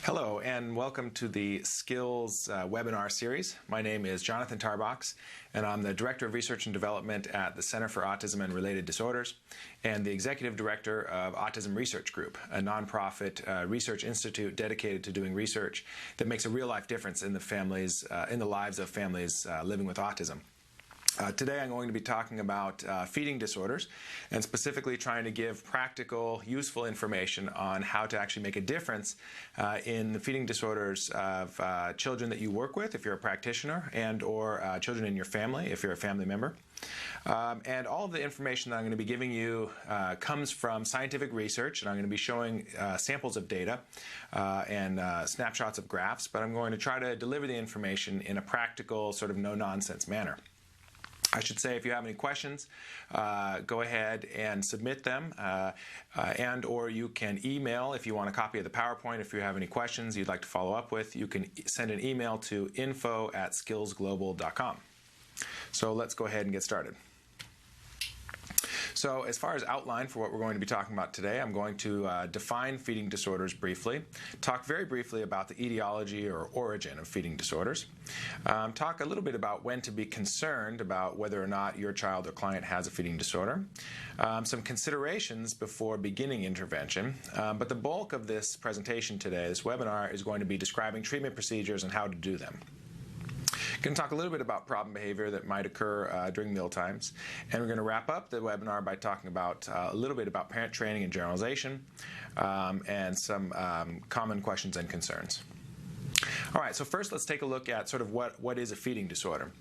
Hello and welcome to the Skills webinar series. My name is Jonathan Tarbox and I'm the Director of Research and Development at the Center for Autism and Related Disorders and the Executive Director of Autism Research Group, a nonprofit research institute dedicated to doing research that makes a real-life difference in the lives of families living with autism. Today I'm going to be talking about feeding disorders and specifically trying to give practical, useful information on how to actually make a difference in the feeding disorders of children that you work with if you're a practitioner and or children in your family if you're a family member. And all of the information that I'm going to be giving you comes from scientific research, and I'm going to be showing samples of data and snapshots of graphs, but I'm going to try to deliver the information in a practical, sort of no-nonsense manner. I should say if you have any questions, go ahead and submit them and or you can email if you want a copy of the PowerPoint. If you have any questions you'd like to follow up with, you can send an email to info@skillsglobal.com. So let's go ahead and get started. So as far as outline for what we're going to be talking about today, I'm going to define feeding disorders briefly, talk very briefly about the etiology or origin of feeding disorders, talk a little bit about when to be concerned about whether or not your child or client has a feeding disorder, some considerations before beginning intervention, but the bulk of this presentation today, this webinar, is going to be describing treatment procedures and how to do them. We're going to talk a little bit about problem behavior that might occur during meal times, and we're going to wrap up the webinar by talking about a little bit about parent training and generalization and some common questions and concerns. All right, so first let's take a look at sort of what is a feeding disorder.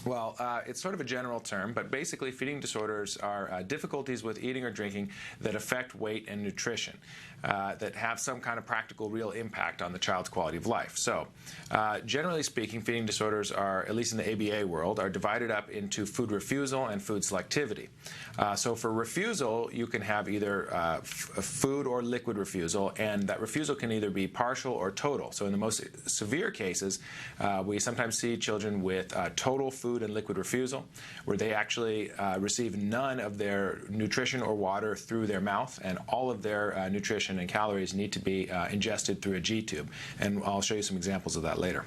Well, it's sort of a general term, but basically feeding disorders are difficulties with eating or drinking that affect weight and nutrition, that have some kind of practical, real impact on the child's quality of life. So, generally speaking, feeding disorders are, at least in the ABA world, are divided up into food refusal and food selectivity. So for refusal, you can have either food or liquid refusal, and that refusal can either be partial or total. So in the most severe cases, we sometimes see children with total food and liquid refusal, where they actually receive none of their nutrition or water through their mouth, and all of their nutrition and calories need to be ingested through a G-tube. And I'll show you some examples of that later.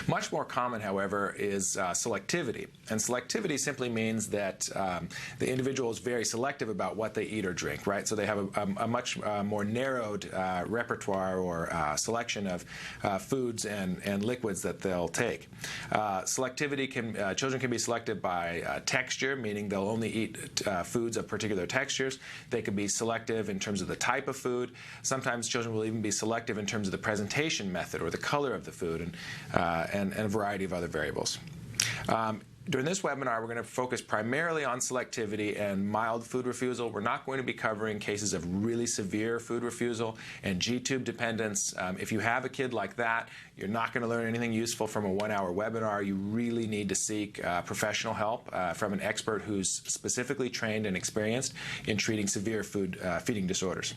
Much more common, however, is selectivity. And selectivity simply means that the individual is very selective about what they eat or drink, right? So they have a much more narrowed repertoire or selection of foods and liquids that they'll take. Selectivity children can be selective by texture, meaning they'll only eat foods of particular textures. They can be selective in terms of the type of food. Sometimes children will even be selective in terms of the presentation method or the color of the food, and a variety of other variables. During this webinar, we're going to focus primarily on selectivity and mild food refusal. We're not going to be covering cases of really severe food refusal and G-tube dependence. If you have a kid like that, you're not going to learn anything useful from a one-hour webinar. You really need to seek professional help from an expert who's specifically trained and experienced in treating severe feeding disorders.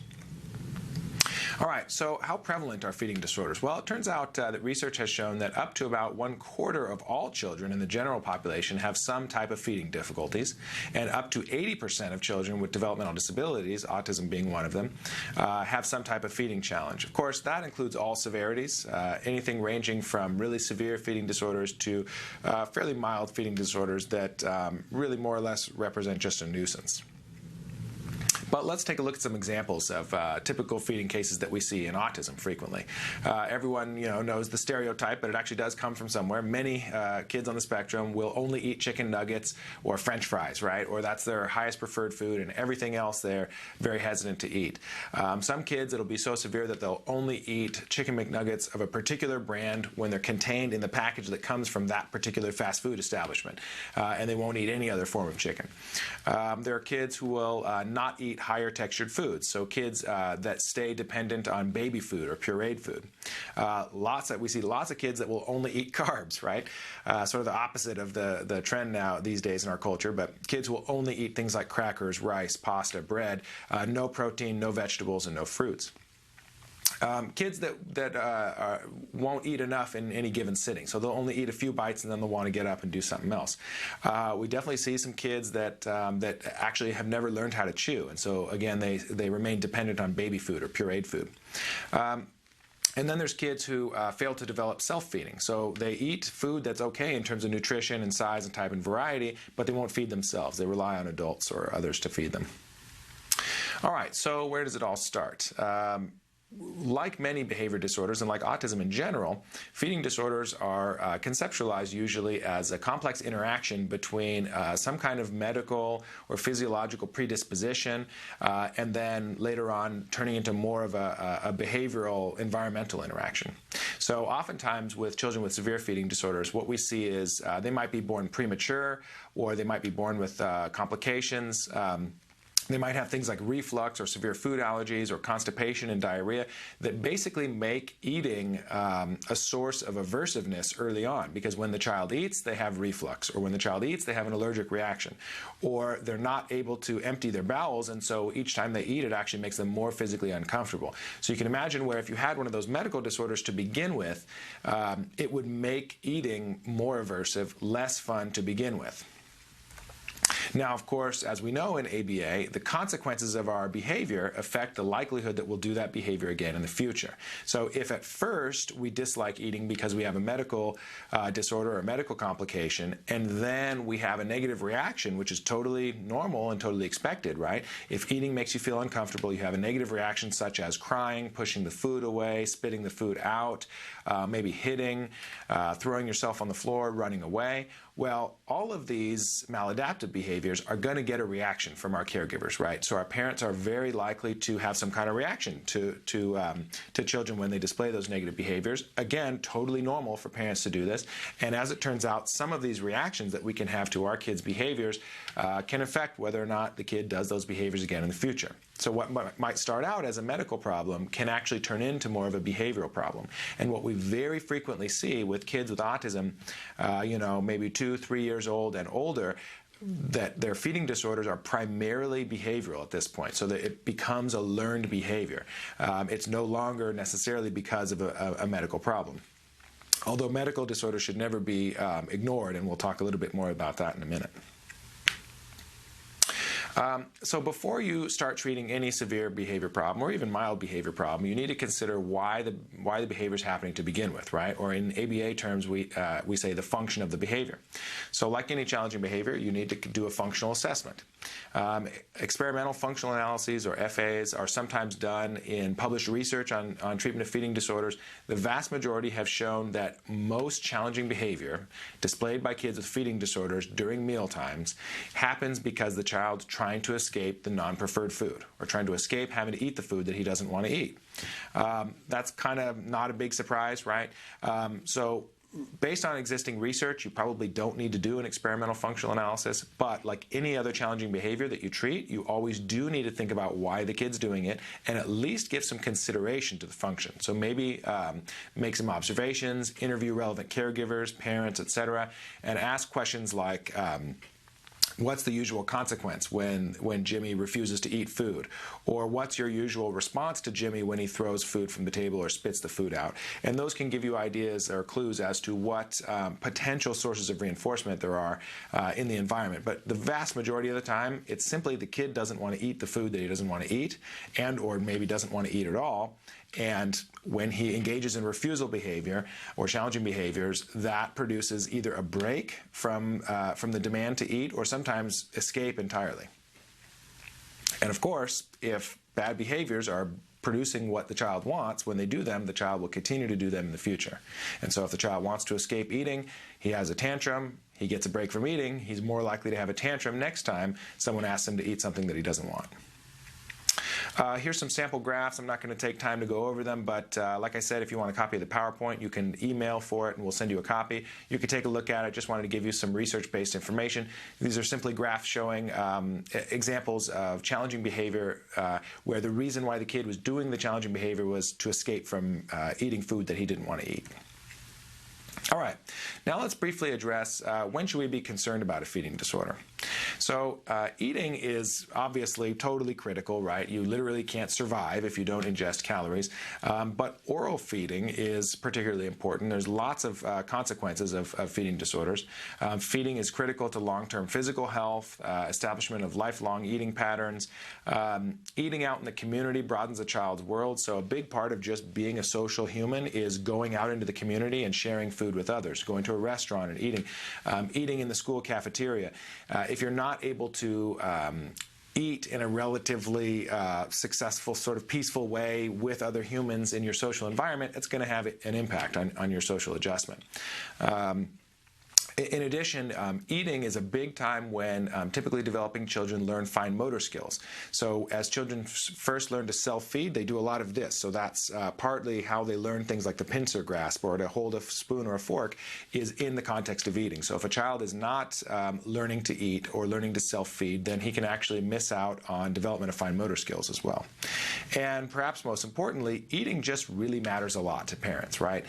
All right, so how prevalent are feeding disorders? Well, it turns out that research has shown that up to about 1/4 of all children in the general population have some type of feeding difficulties, and up to 80% of children with developmental disabilities, autism being one of them, have some type of feeding challenge. Of course, that includes all severities, anything ranging from really severe feeding disorders to fairly mild feeding disorders that really more or less represent just a nuisance. But let's take a look at some examples of typical feeding cases that we see in autism frequently. Everyone knows the stereotype, but it actually does come from somewhere. Many kids on the spectrum will only eat chicken nuggets or French fries, right? Or that's their highest preferred food, and everything else they're very hesitant to eat. Some kids, it'll be so severe that they'll only eat chicken McNuggets of a particular brand when they're contained in the package that comes from that particular fast food establishment, and they won't eat any other form of chicken. There are kids who will not eat higher textured foods, so kids that stay dependent on baby food or pureed food. We see lots of kids that will only eat carbs, right? Sort of the opposite of the trend now these days in our culture, but kids will only eat things like crackers, rice, pasta, bread, no protein, no vegetables, and no fruits. Kids that won't eat enough in any given sitting, so they'll only eat a few bites and then they'll want to get up and do something else. We definitely see some kids that actually have never learned how to chew, and so again they remain dependent on baby food or pureed food. And then there's kids who fail to develop self-feeding. So they eat food that's okay in terms of nutrition and size and type and variety, but they won't feed themselves. They rely on adults or others to feed them. All right, so where does it all start? Like many behavior disorders and like autism in general, feeding disorders are conceptualized usually as a complex interaction between some kind of medical or physiological predisposition and then later on turning into more of a behavioral environmental interaction. So oftentimes with children with severe feeding disorders, what we see is they might be born premature or they might be born with complications. They might have things like reflux or severe food allergies or constipation and diarrhea that basically make eating a source of aversiveness early on, because when the child eats, they have reflux, or when the child eats, they have an allergic reaction, or they're not able to empty their bowels, and so each time they eat, it actually makes them more physically uncomfortable. So you can imagine where if you had one of those medical disorders to begin with, it would make eating more aversive, less fun to begin with. Now, of course, as we know in ABA, the consequences of our behavior affect the likelihood that we'll do that behavior again in the future. So if at first we dislike eating because we have a medical disorder or a medical complication, and then we have a negative reaction, which is totally normal and totally expected, right? If eating makes you feel uncomfortable, you have a negative reaction such as crying, pushing the food away, spitting the food out, maybe hitting, throwing yourself on the floor, running away. Well, all of these maladaptive behaviors are going to get a reaction from our caregivers, right? So our parents are very likely to have some kind of reaction to children when they display those negative behaviors. Again, totally normal for parents to do this. And as it turns out, some of these reactions that we can have to our kids' behaviors can affect whether or not the kid does those behaviors again in the future. So what might start out as a medical problem can actually turn into more of a behavioral problem. And what we very frequently see with kids with autism, maybe 2-3 years old and older, that their feeding disorders are primarily behavioral at this point, so that it becomes a learned behavior. It's no longer necessarily because of a medical problem. Although medical disorders should never be ignored, and we'll talk a little bit more about that in a minute. So before you start treating any severe behavior problem or even mild behavior problem, you need to consider why the behavior is happening to begin with, right? Or in ABA terms, we say the function of the behavior. So like any challenging behavior, you need to do a functional assessment. Experimental functional analyses, or FAs, are sometimes done in published research on treatment of feeding disorders. The vast majority have shown that most challenging behavior displayed by kids with feeding disorders during meal times happens because the child's trying to escape the non-preferred food, or trying to escape having to eat the food that he doesn't want to eat. That's kind of not a big surprise, right? So based on existing research, you probably don't need to do an experimental functional analysis, but like any other challenging behavior that you treat, you always do need to think about why the kid's doing it and at least give some consideration to the function. So maybe make some observations, interview relevant caregivers, parents, etc., and ask questions like, what's the usual consequence when Jimmy refuses to eat food? Or what's your usual response to Jimmy when he throws food from the table or spits the food out? And those can give you ideas or clues as to what potential sources of reinforcement there are in the environment. But the vast majority of the time, it's simply the kid doesn't want to eat the food that he doesn't want to eat, and or maybe doesn't want to eat at all. And when he engages in refusal behavior or challenging behaviors, that produces either a break from the demand to eat or sometimes escape entirely. And of course, if bad behaviors are producing what the child wants, when they do them, the child will continue to do them in the future. And so if the child wants to escape eating, he has a tantrum, he gets a break from eating, he's more likely to have a tantrum next time someone asks him to eat something that he doesn't want. Here's some sample graphs. I'm not going to take time to go over them, but like I said, if you want a copy of the PowerPoint, you can email for it and we'll send you a copy. You can take a look at it. Just wanted to give you some research-based information. These are simply graphs showing examples of challenging behavior where the reason why the kid was doing the challenging behavior was to escape from eating food that he didn't want to eat. All right, now let's briefly address when should we be concerned about a feeding disorder. So eating is obviously totally critical, right? You literally can't survive if you don't ingest calories. But oral feeding is particularly important. There's lots of consequences of feeding disorders. Feeding is critical to long-term physical health, establishment of lifelong eating patterns. Eating out in the community broadens a child's world. So a big part of just being a social human is going out into the community and sharing food with others, going to a restaurant and eating. Eating in the school cafeteria. If you're not able to eat in a relatively successful, sort of peaceful way with other humans in your social environment, it's going to have an impact on your social adjustment. In addition, eating is a big time when typically developing children learn fine motor skills. So as children first learn to self-feed, they do a lot of this. So that's partly how they learn things like the pincer grasp or to hold a spoon or a fork is in the context of eating. So if a child is not learning to eat or learning to self-feed, then he can actually miss out on development of fine motor skills as well. And perhaps most importantly, eating just really matters a lot to parents, right?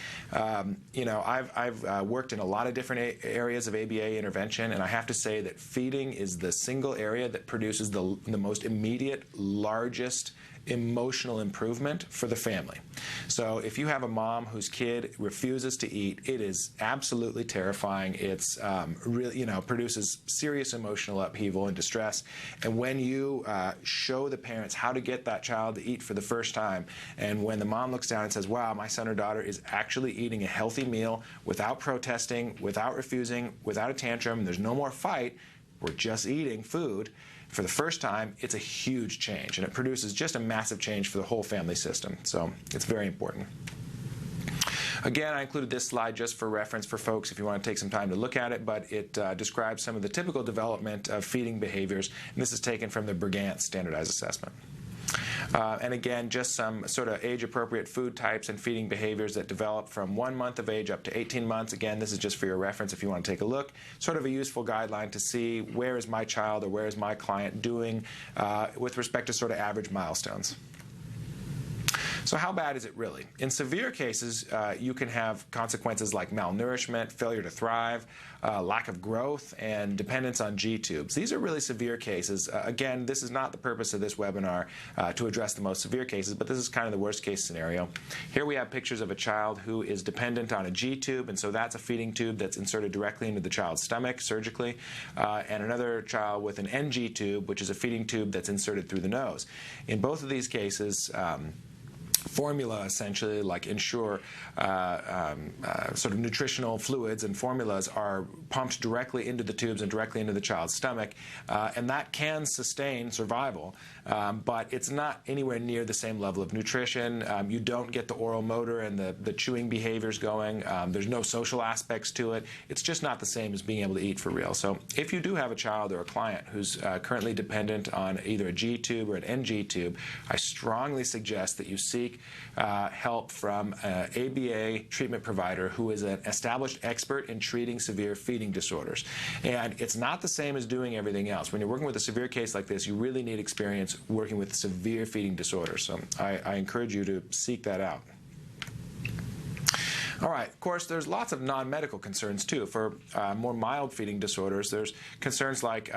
You know, I've worked in a lot of different areas of ABA intervention, and I have to say that feeding is the single area that produces the most immediate, largest emotional improvement for the family. So if you have a mom whose kid refuses to eat, it is absolutely terrifying. It's really, you know, produces serious emotional upheaval and distress. And when you show the parents how to get that child to eat for the first time, and when the mom looks down and says, wow, my son or daughter is actually eating a healthy meal without protesting, without refusing, without a tantrum, there's no more fight, we're just eating food, for the first time, it's a huge change, and it produces just a massive change for the whole family system. So it's very important. Again, I included this slide just for reference for folks if you want to take some time to look at it, but it describes some of the typical development of feeding behaviors, and this is taken from the Brigance Standardized Assessment. And again, just some sort of age-appropriate food types and feeding behaviors that develop from 1 month of age up to 18 months. Again, this is just for your reference if you want to take a look. Sort of a useful guideline to see where is my child or where is my client doing with respect to sort of average milestones. So how bad is it really? In severe cases, you can have consequences like malnourishment, failure to thrive, lack of growth, and dependence on G-tubes. These are really severe cases. Again, this is not the purpose of this webinar to address the most severe cases, but this is kind of the worst case scenario. Here we have pictures of a child who is dependent on a G-tube, and so that's a feeding tube that's inserted directly into the child's stomach surgically, and another child with an NG tube, which is a feeding tube that's inserted through the nose. In both of these cases, formula, essentially, like Ensure, sort of nutritional fluids and formulas are pumped directly into the tubes and directly into the child's stomach, and that can sustain survival, but it's not anywhere near the same level of nutrition. You don't get the oral motor and the chewing behaviors going. There's no social aspects to it. It's just not the same as being able to eat for real. So if you do have a child or a client who's currently dependent on either a G-tube or an NG tube, I strongly suggest that you seek help from an ABA treatment provider who is an established expert in treating severe feeding disorders. And it's not the same as doing everything else. When you're working with a severe case like this, you really need experience working with severe feeding disorders. So I encourage you to seek that out. All right, of course, there's lots of non-medical concerns, too. For more mild feeding disorders, there's concerns like,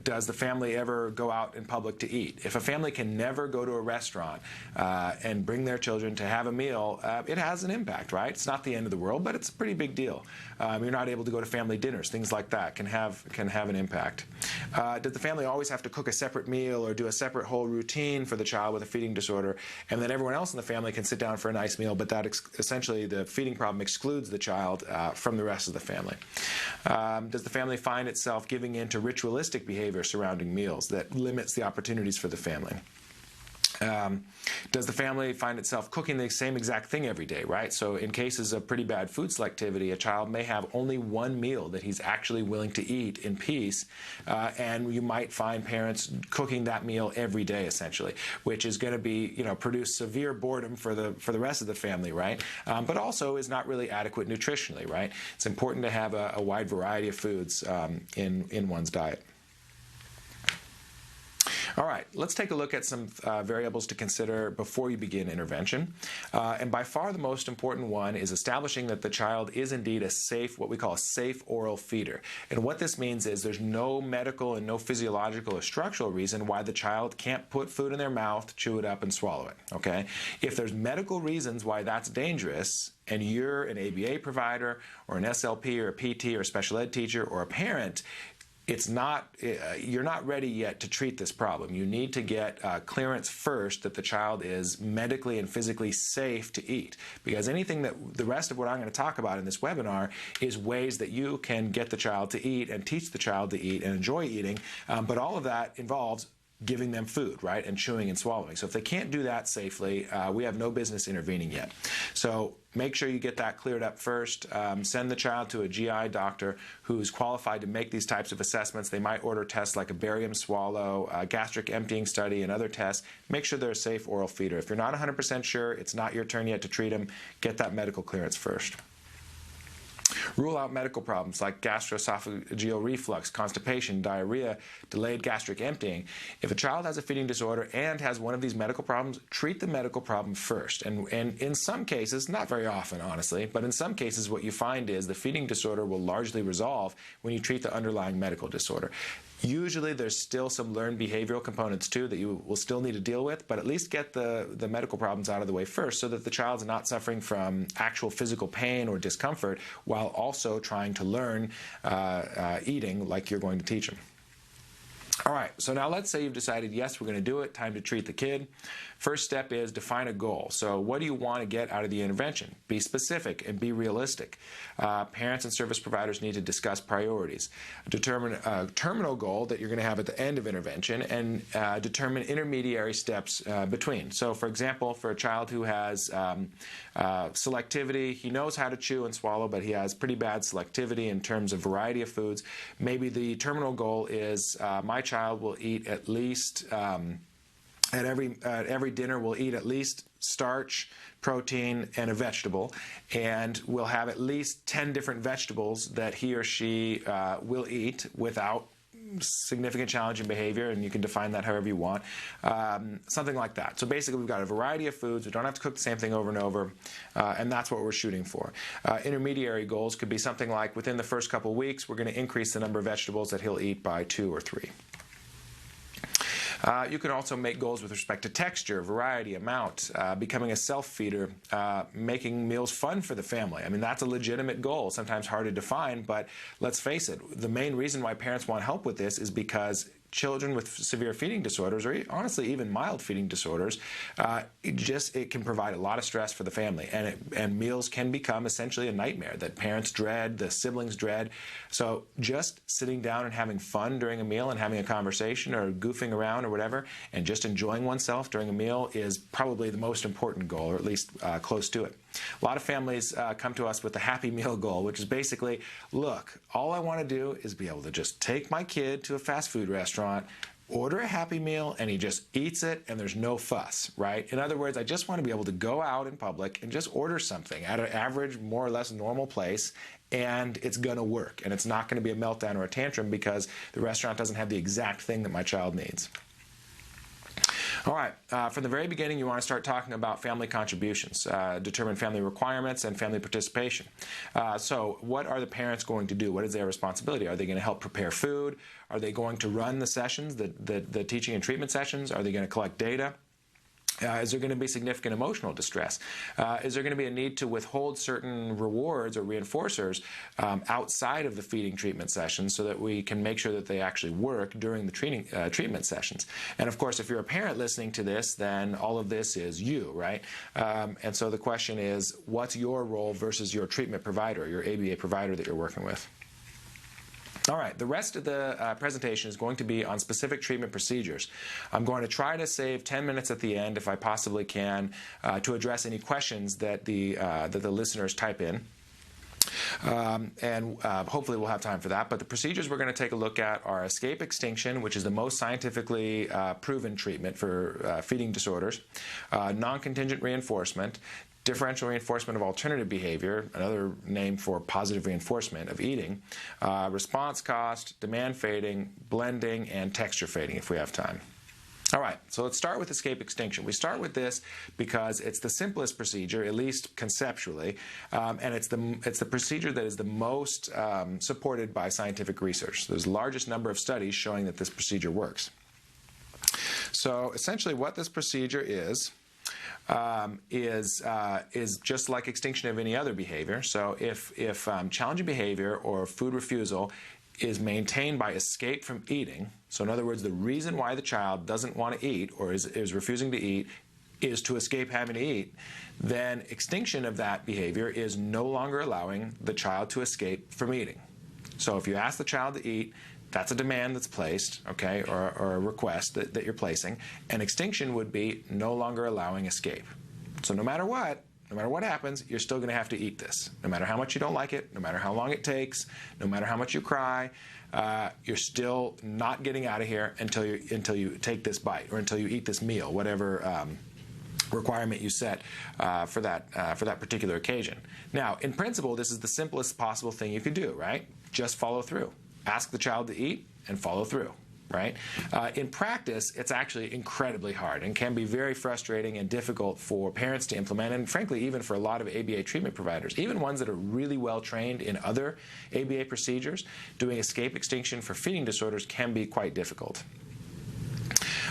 does the family ever go out in public to eat? If a family can never go to a restaurant and bring their children to have a meal, it has an impact, right? It's not the end of the world, but it's a pretty big deal. You're not able to go to family dinners. Things like that can have an impact. Does the family always have to cook a separate meal or do a separate whole routine for the child with a feeding disorder, and then everyone else in the family can sit down for a nice meal, but that essentially the feeding problem excludes the child from the rest of the family? Does the family find itself giving in to ritualistic behavior surrounding meals that limits the opportunities for the family? Does the family find itself cooking the same exact thing every day, right? So in cases of pretty bad food selectivity, a child may have only one meal that he's actually willing to eat in peace, and you might find parents cooking that meal every day, essentially, which is going to be, produce severe boredom for the rest of the family, right? But also is not really adequate nutritionally, right? It's important to have a wide variety of foods in one's diet. All right, let's take a look at some variables to consider before you begin intervention. And by far the most important one is establishing that the child is indeed a safe, what we call a safe oral feeder. And what this means is there's no medical and no physiological or structural reason why the child can't put food in their mouth, chew it up, and swallow it, okay? If there's medical reasons why that's dangerous, and you're an ABA provider or an SLP or a PT or a special ed teacher or a parent, you're not ready yet to treat this problem. You need to get clearance first that the child is medically and physically safe to eat, because anything that the rest of what I'm going to talk about in this webinar is ways that you can get the child to eat and teach the child to eat and enjoy eating, but all of that involves giving them food, right, and chewing and swallowing. So if they can't do that safely, we have no business intervening yet. So make sure you get that cleared up first. Send the child to a GI doctor who's qualified to make these types of assessments. They might order tests like a barium swallow, a gastric emptying study, and other tests. Make sure they're a safe oral feeder. If you're not 100% sure, it's not your turn yet to treat them, get that medical clearance first. Rule out medical problems like gastroesophageal reflux, constipation, diarrhea, delayed gastric emptying. If a child has a feeding disorder and has one of these medical problems, treat the medical problem first. And in some cases, not very often, honestly, but in some cases what you find is the feeding disorder will largely resolve when you treat the underlying medical disorder. Usually there's still some learned behavioral components too that you will still need to deal with, but at least get the medical problems out of the way first so that the child's not suffering from actual physical pain or discomfort while also trying to learn eating like you're going to teach them. All right, so now let's say you've decided, yes, we're going to do it, time to treat the kid. First step is define a goal. So what do you want to get out of the intervention? Be specific and be realistic. Parents and service providers need to discuss priorities. Determine a terminal goal that you're going to have at the end of intervention, and determine intermediary steps between. So for example, for a child who has selectivity, he knows how to chew and swallow, but he has pretty bad selectivity in terms of variety of foods. Maybe the terminal goal is my child will eat at least at every dinner we'll eat at least starch, protein, and a vegetable, and we'll have at least 10 different vegetables that he or she will eat without significant challenging behavior, and you can define that however you want, something like that. So basically we've got a variety of foods. We don't have to cook the same thing over and over, and that's what we're shooting for. Intermediary goals could be something like within the first couple weeks we're going to increase the number of vegetables that he'll eat by 2 or 3. You can also make goals with respect to texture, variety, amount, becoming a self-feeder, making meals fun for the family. I mean, that's a legitimate goal, sometimes hard to define, but let's face it, the main reason why parents want help with this is because children with severe feeding disorders, or honestly even mild feeding disorders, it can provide a lot of stress for the family, and meals can become essentially a nightmare that parents dread, the siblings dread. So just sitting down and having fun during a meal and having a conversation or goofing around or whatever, and just enjoying oneself during a meal is probably the most important goal, or at least close to it. A lot of families come to us with the happy meal goal, which is basically, look, all I want to do is be able to just take my kid to a fast food restaurant, order a Happy Meal, and he just eats it, and there's no fuss, right? In other words, I just want to be able to go out in public and just order something at an average, more or less normal place, and it's going to work, and it's not going to be a meltdown or a tantrum because the restaurant doesn't have the exact thing that my child needs. All right, from the very beginning, you want to start talking about family contributions, determine family requirements and family participation. So what are the parents going to do? What is their responsibility? Are they going to help prepare food? Are they going to run the sessions, the teaching and treatment sessions? Are they going to collect data? Is there going to be significant emotional distress? Is there going to be a need to withhold certain rewards or reinforcers outside of the feeding treatment sessions so that we can make sure that they actually work during the treatment sessions? And of course, if you're a parent listening to this, then all of this is you, right? And so the question is, what's your role versus your treatment provider, your ABA provider that you're working with? All right, the rest of the presentation is going to be on specific treatment procedures. I'm going to try to save 10 minutes at the end, if I possibly can, to address any questions that the listeners type in. Hopefully we'll have time for that. But the procedures we're going to take a look at are escape extinction, which is the most scientifically proven treatment for feeding disorders, non-contingent reinforcement, differential reinforcement of alternative behavior, another name for positive reinforcement of eating, response cost, demand fading, blending, and texture fading if we have time. All right, so let's start with escape extinction. We start with this because it's the simplest procedure, at least conceptually, and it's the procedure that is the most supported by scientific research. There's the largest number of studies showing that this procedure works. So essentially what this procedure is just like extinction of any other behavior. So if challenging behavior or food refusal is maintained by escape from eating, so in other words, the reason why the child doesn't want to eat or is refusing to eat is to escape having to eat, then extinction of that behavior is no longer allowing the child to escape from eating. So if you ask the child to eat, that's a demand that's placed, okay, or a request that you're placing, and extinction would be no longer allowing escape. So no matter what happens, you're still going to have to eat this. No matter how much you don't like it, no matter how long it takes, no matter how much you cry, you're still not getting out of here until you take this bite or until you eat this meal, whatever requirement you set for that particular occasion. Now, in principle, this is the simplest possible thing you could do, right? Just follow through. Ask the child to eat and follow through. Right? In practice, it's actually incredibly hard and can be very frustrating and difficult for parents to implement, and frankly, even for a lot of ABA treatment providers, even ones that are really well trained in other ABA procedures. Doing escape extinction for feeding disorders can be quite difficult.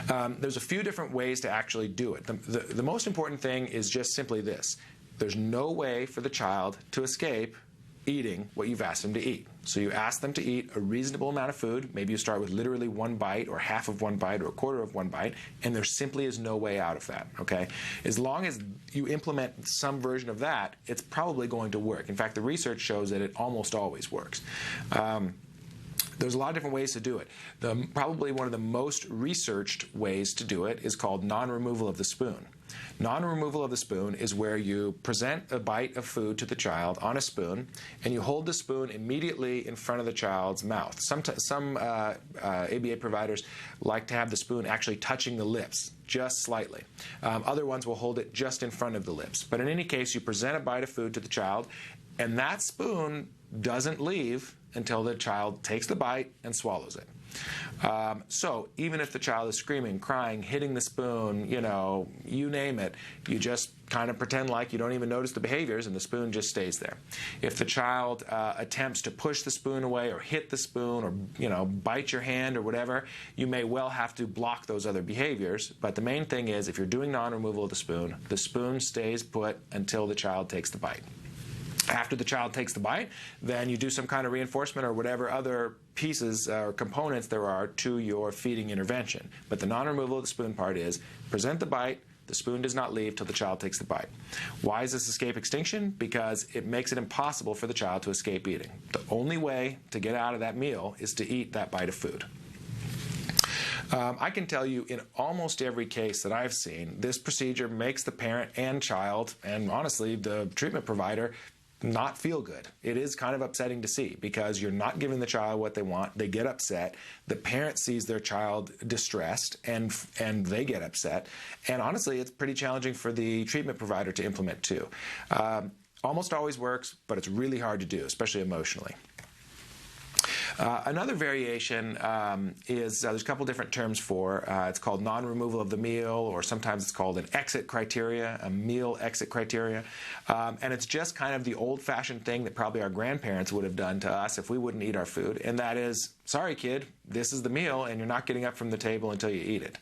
There's a few different ways to actually do it. The most important thing is just simply this. There's no way for the child to escape eating what you've asked them to eat. So you ask them to eat a reasonable amount of food. Maybe you start with literally one bite or half of one bite or a quarter of one bite, and there simply is no way out of that, okay? As long as you implement some version of that, it's probably going to work. In fact, the research shows that it almost always works. There's a lot of different ways to do it. Probably one of the most researched ways to do it is called non-removal of the spoon. Non-removal of the spoon is where you present a bite of food to the child on a spoon, and you hold the spoon immediately in front of the child's mouth. Some ABA providers like to have the spoon actually touching the lips, just slightly. Other ones will hold it just in front of the lips. But in any case, you present a bite of food to the child, and that spoon doesn't leave until the child takes the bite and swallows it. So even if the child is screaming, crying, hitting the spoon, you name it, you just kind of pretend like you don't even notice the behaviors and the spoon just stays there. If the child attempts to push the spoon away or hit the spoon or bite your hand or whatever, you may well have to block those other behaviors. But the main thing is if you're doing non-removal of the spoon stays put until the child takes the bite. After the child takes the bite, then you do some kind of reinforcement or whatever other pieces or components there are to your feeding intervention. But the non-removal of the spoon part is present the bite, the spoon does not leave till the child takes the bite. Why is this escape extinction? Because it makes it impossible for the child to escape eating. The only way to get out of that meal is to eat that bite of food. I can tell you in almost every case that I've seen, this procedure makes the parent and child, and honestly the treatment provider, not feel good. It is kind of upsetting to see because you're not giving the child what they want. They get upset. The parent sees their child distressed and they get upset. And honestly, it's pretty challenging for the treatment provider to implement too. Almost always works, but it's really hard to do, especially emotionally. Another variation is there's a couple different terms for it's called non-removal of the meal, or sometimes it's called an exit criteria, a meal exit criteria. And it's just kind of the old-fashioned thing that probably our grandparents would have done to us if we wouldn't eat our food, and that is, sorry kid, this is the meal and you're not getting up from the table until you eat it.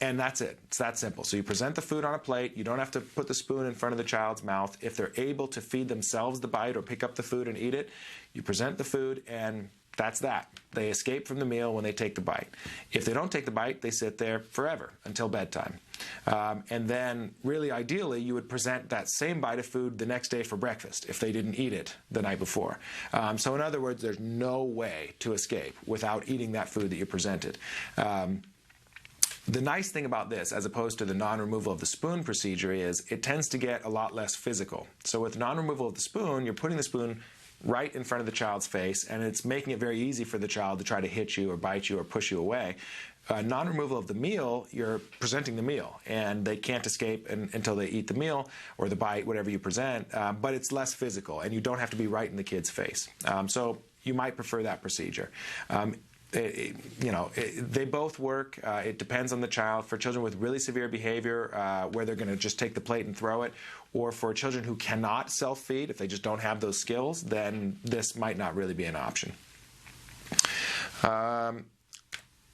And that's it. It's that simple. So you present the food on a plate. You don't have to put the spoon in front of the child's mouth. If they're able to feed themselves the bite or pick up the food and eat it, you present the food and that's that. They escape from the meal when they take the bite. If they don't take the bite, they sit there forever until bedtime. And then, really ideally, you would present that same bite of food the next day for breakfast if they didn't eat it the night before. So in other words, there's no way to escape without eating that food that you presented. The nice thing about this, as opposed to the non-removal of the spoon procedure, is it tends to get a lot less physical. So with non-removal of the spoon, you're putting the spoon right in front of the child's face, and it's making it very easy for the child to try to hit you or bite you or push you away. Non-removal of the meal, you're presenting the meal, and they can't escape until they eat the meal or the bite, whatever you present, but it's less physical, and you don't have to be right in the kid's face. So you might prefer that procedure. they both work. It depends on the child. For children with really severe behavior, where they're going to just take the plate and throw it, or for children who cannot self-feed, if they just don't have those skills, then this might not really be an option.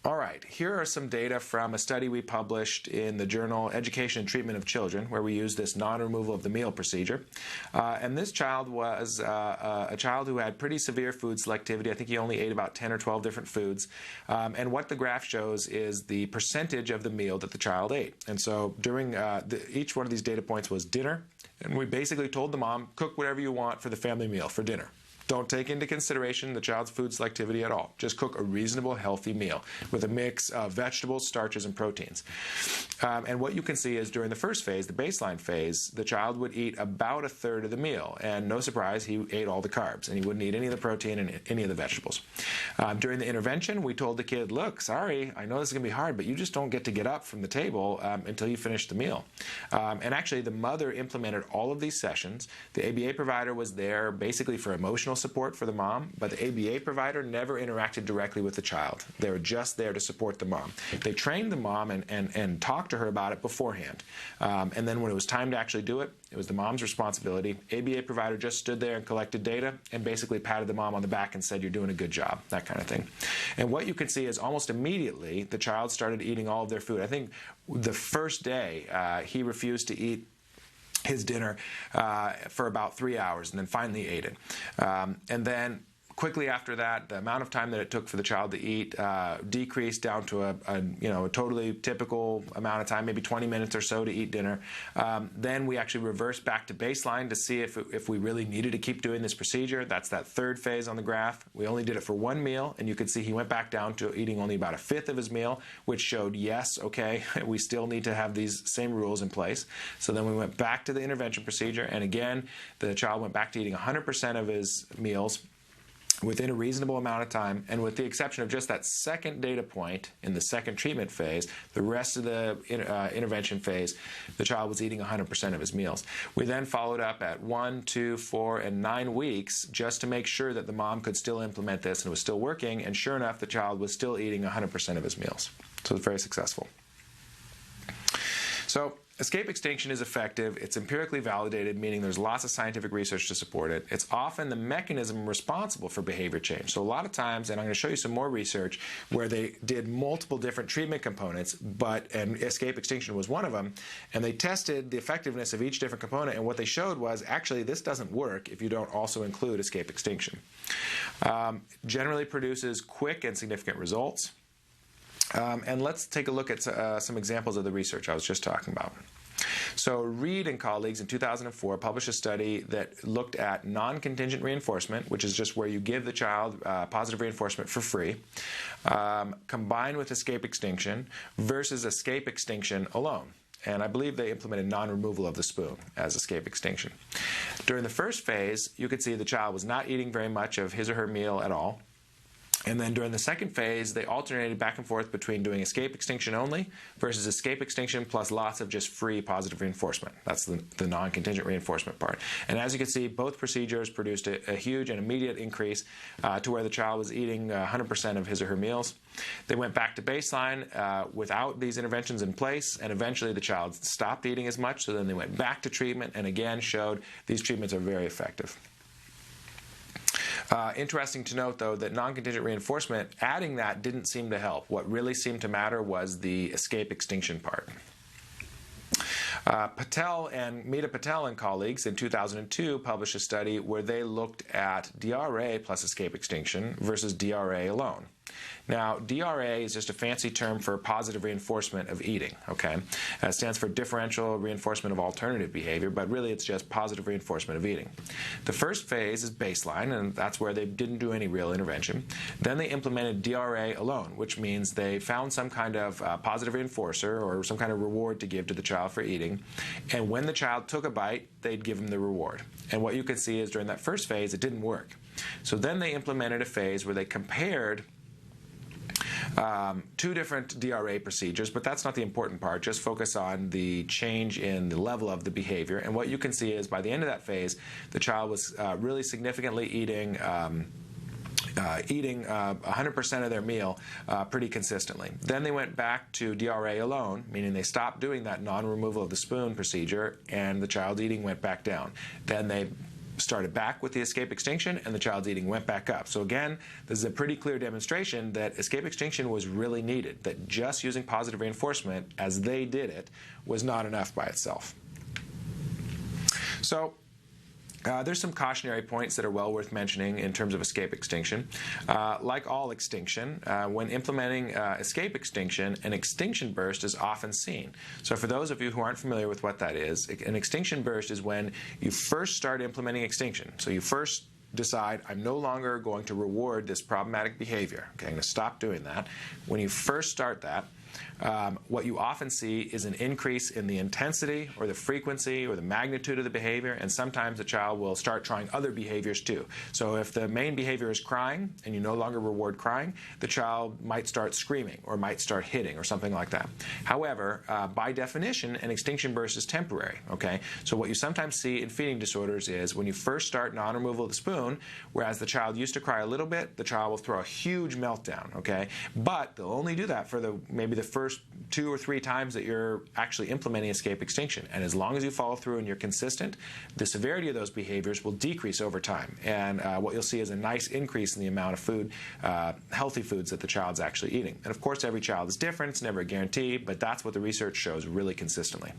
All right, here are some data from a study we published in the journal Education and Treatment of Children, where we used this non-removal of the meal procedure. And this child was a child who had pretty severe food selectivity. I think he only ate about 10 or 12 different foods. And what the graph shows is the percentage of the meal that the child ate. And so during each one of these data points was dinner, and we basically told the mom, cook whatever you want for the family meal for dinner. Don't take into consideration the child's food selectivity at all. Just cook a reasonable, healthy meal with a mix of vegetables, starches, and proteins. And what you can see is during the first phase, the baseline phase, the child would eat about a third of the meal. And no surprise, he ate all the carbs, and he wouldn't eat any of the protein and any of the vegetables. During the intervention, we told the kid, look, sorry, I know this is going to be hard, but you just don't get to get up from the table until you finish the meal. And actually, the mother implemented all of these sessions. The ABA provider was there basically for emotional support for the mom, but the ABA provider never interacted directly with the child. They were just there to support the mom. They trained the mom and talked to her about it beforehand. And then when it was time to actually do it, it was the mom's responsibility. ABA provider just stood there and collected data and basically patted the mom on the back and said, you're doing a good job, that kind of thing. And what you can see is almost immediately the child started eating all of their food. I think the first day he refused to eat his dinner for about 3 hours and then finally ate it. And then quickly after that, the amount of time that it took for the child to eat decreased down to a totally typical amount of time, maybe 20 minutes or so to eat dinner. Then we actually reversed back to baseline to see if we really needed to keep doing this procedure. That's that third phase on the graph. We only did it for one meal, and you could see he went back down to eating only about a fifth of his meal, which showed, yes, okay, we still need to have these same rules in place. So then we went back to the intervention procedure, and again, the child went back to eating 100% of his meals within a reasonable amount of time, and with the exception of just that second data point in the second treatment phase, the rest of the intervention phase, the child was eating 100% of his meals. We then followed up at 1, 2, 4, and 9 weeks just to make sure that the mom could still implement this and it was still working, and sure enough, the child was still eating 100% of his meals. So it was very successful. So escape extinction is effective. It's empirically validated, meaning there's lots of scientific research to support it. It's often the mechanism responsible for behavior change. So a lot of times, and I'm going to show you some more research where they did multiple different treatment components, and escape extinction was one of them, and they tested the effectiveness of each different component, and what they showed was actually this doesn't work if you don't also include escape extinction. Generally produces quick and significant results. And let's take a look at some examples of the research I was just talking about. So Reed and colleagues in 2004 published a study that looked at non-contingent reinforcement, which is just where you give the child positive reinforcement for free, combined with escape extinction versus escape extinction alone. And I believe they implemented non-removal of the spoon as escape extinction. During the first phase, you could see the child was not eating very much of his or her meal at all. And then during the second phase, they alternated back and forth between doing escape extinction only versus escape extinction plus lots of just free positive reinforcement. That's the non-contingent reinforcement part. And as you can see, both procedures produced a huge and immediate increase to where the child was eating 100% of his or her meals. They went back to baseline without these interventions in place, and eventually the child stopped eating as much, so then they went back to treatment and again showed these treatments are very effective. Interesting to note, though, that non-contingent reinforcement, adding that didn't seem to help. What really seemed to matter was the escape extinction part. Patel and colleagues in 2002 published a study where they looked at DRA plus escape extinction versus DRA alone. Now, DRA is just a fancy term for positive reinforcement of eating, okay? It stands for differential reinforcement of alternative behavior, but really it's just positive reinforcement of eating. The first phase is baseline, and that's where they didn't do any real intervention. Then they implemented DRA alone, which means they found some kind of positive reinforcer or some kind of reward to give to the child for eating. And when the child took a bite, they'd give them the reward. And what you can see is during that first phase, it didn't work. So then they implemented a phase where they compared two different DRA procedures, but that's not the important part. Just focus on the change in the level of the behavior. And what you can see is by the end of that phase, the child was really significantly eating eating 100% of their meal pretty consistently. Then they went back to DRA alone, meaning they stopped doing that non-removal of the spoon procedure, and the child's eating went back down. Then they started back with the escape extinction, and the child's eating went back up. So again, this is a pretty clear demonstration that escape extinction was really needed, that just using positive reinforcement as they did it was not enough by itself. So there's some cautionary points that are well worth mentioning in terms of escape extinction. Like all extinction, when implementing escape extinction, an extinction burst is often seen. So for those of you who aren't familiar with what that is, an extinction burst is when you first start implementing extinction. So you first decide, I'm no longer going to reward this problematic behavior. Okay, I'm going to stop doing that. When you first start that, what you often see is an increase in the intensity or the frequency or the magnitude of the behavior, and sometimes the child will start trying other behaviors too. So if the main behavior is crying and you no longer reward crying, the child might start screaming or might start hitting or something like that. However, by definition, an extinction burst is temporary. Okay, so what you sometimes see in feeding disorders is when you first start non-removal of the spoon, whereas the child used to cry a little bit, the child will throw a huge meltdown. Okay, but they'll only do that for maybe the first 2 or 3 times that you're actually implementing escape extinction. And as long as you follow through and you're consistent, the severity of those behaviors will decrease over time. And what you'll see is a nice increase in the amount of food, healthy foods that the child's actually eating. And of course, every child is different. It's never a guarantee, but that's what the research shows really consistently.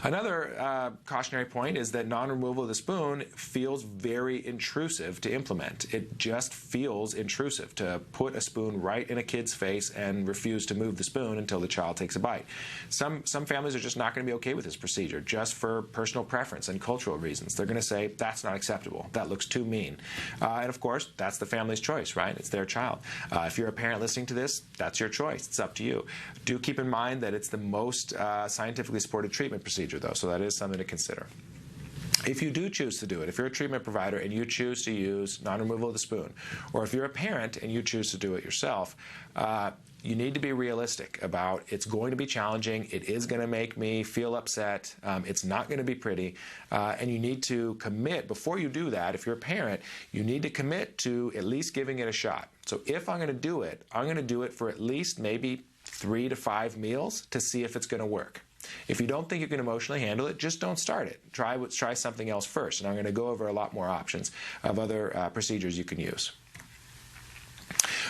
Another cautionary point is that non-removal of the spoon feels very intrusive to implement. It just feels intrusive to put a spoon right in a kid's face and refuse to move the spoon until the child takes a bite. Some families are just not going to be okay with this procedure just for personal preference and cultural reasons. They're going to say, that's not acceptable. That looks too mean. And of course, that's the family's choice, right? It's their child. If you're a parent listening to this, that's your choice. It's up to you. Do keep in mind that it's the most scientifically supported treatment procedure, though, so that is something to consider. If you do choose to do it, if you're a treatment provider and you choose to use non-removal of the spoon, or if you're a parent and you choose to do it yourself, you need to be realistic about it's going to be challenging, it is going to make me feel upset, it's not going to be pretty, and you need to commit, before you do that, if you're a parent, you need to commit to at least giving it a shot. So if I'm going to do it, I'm going to do it for at least maybe 3 to 5 meals to see if it's going to work. If you don't think you can emotionally handle it, just don't start it. Try something else first. And I'm going to go over a lot more options of other procedures you can use.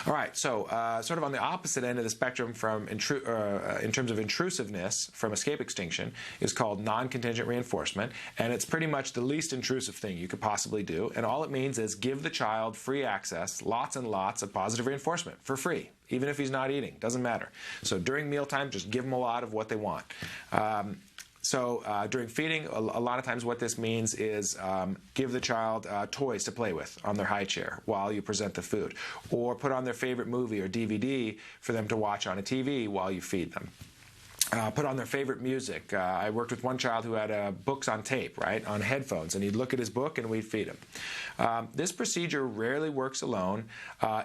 All right, so sort of on the opposite end of the spectrum from in terms of intrusiveness from escape extinction is called non-contingent reinforcement, and it's pretty much the least intrusive thing you could possibly do. And all it means is give the child free access, lots and lots of positive reinforcement for free, even if he's not eating, doesn't matter. So during mealtime, just give them a lot of what they want. During feeding, a lot of times what this means is give the child toys to play with on their high chair while you present the food, or put on their favorite movie or DVD for them to watch on a TV while you feed them. Put on their favorite music. I worked with one child who had books on tape, right, on headphones, and he'd look at his book and we'd feed him. This procedure rarely works alone.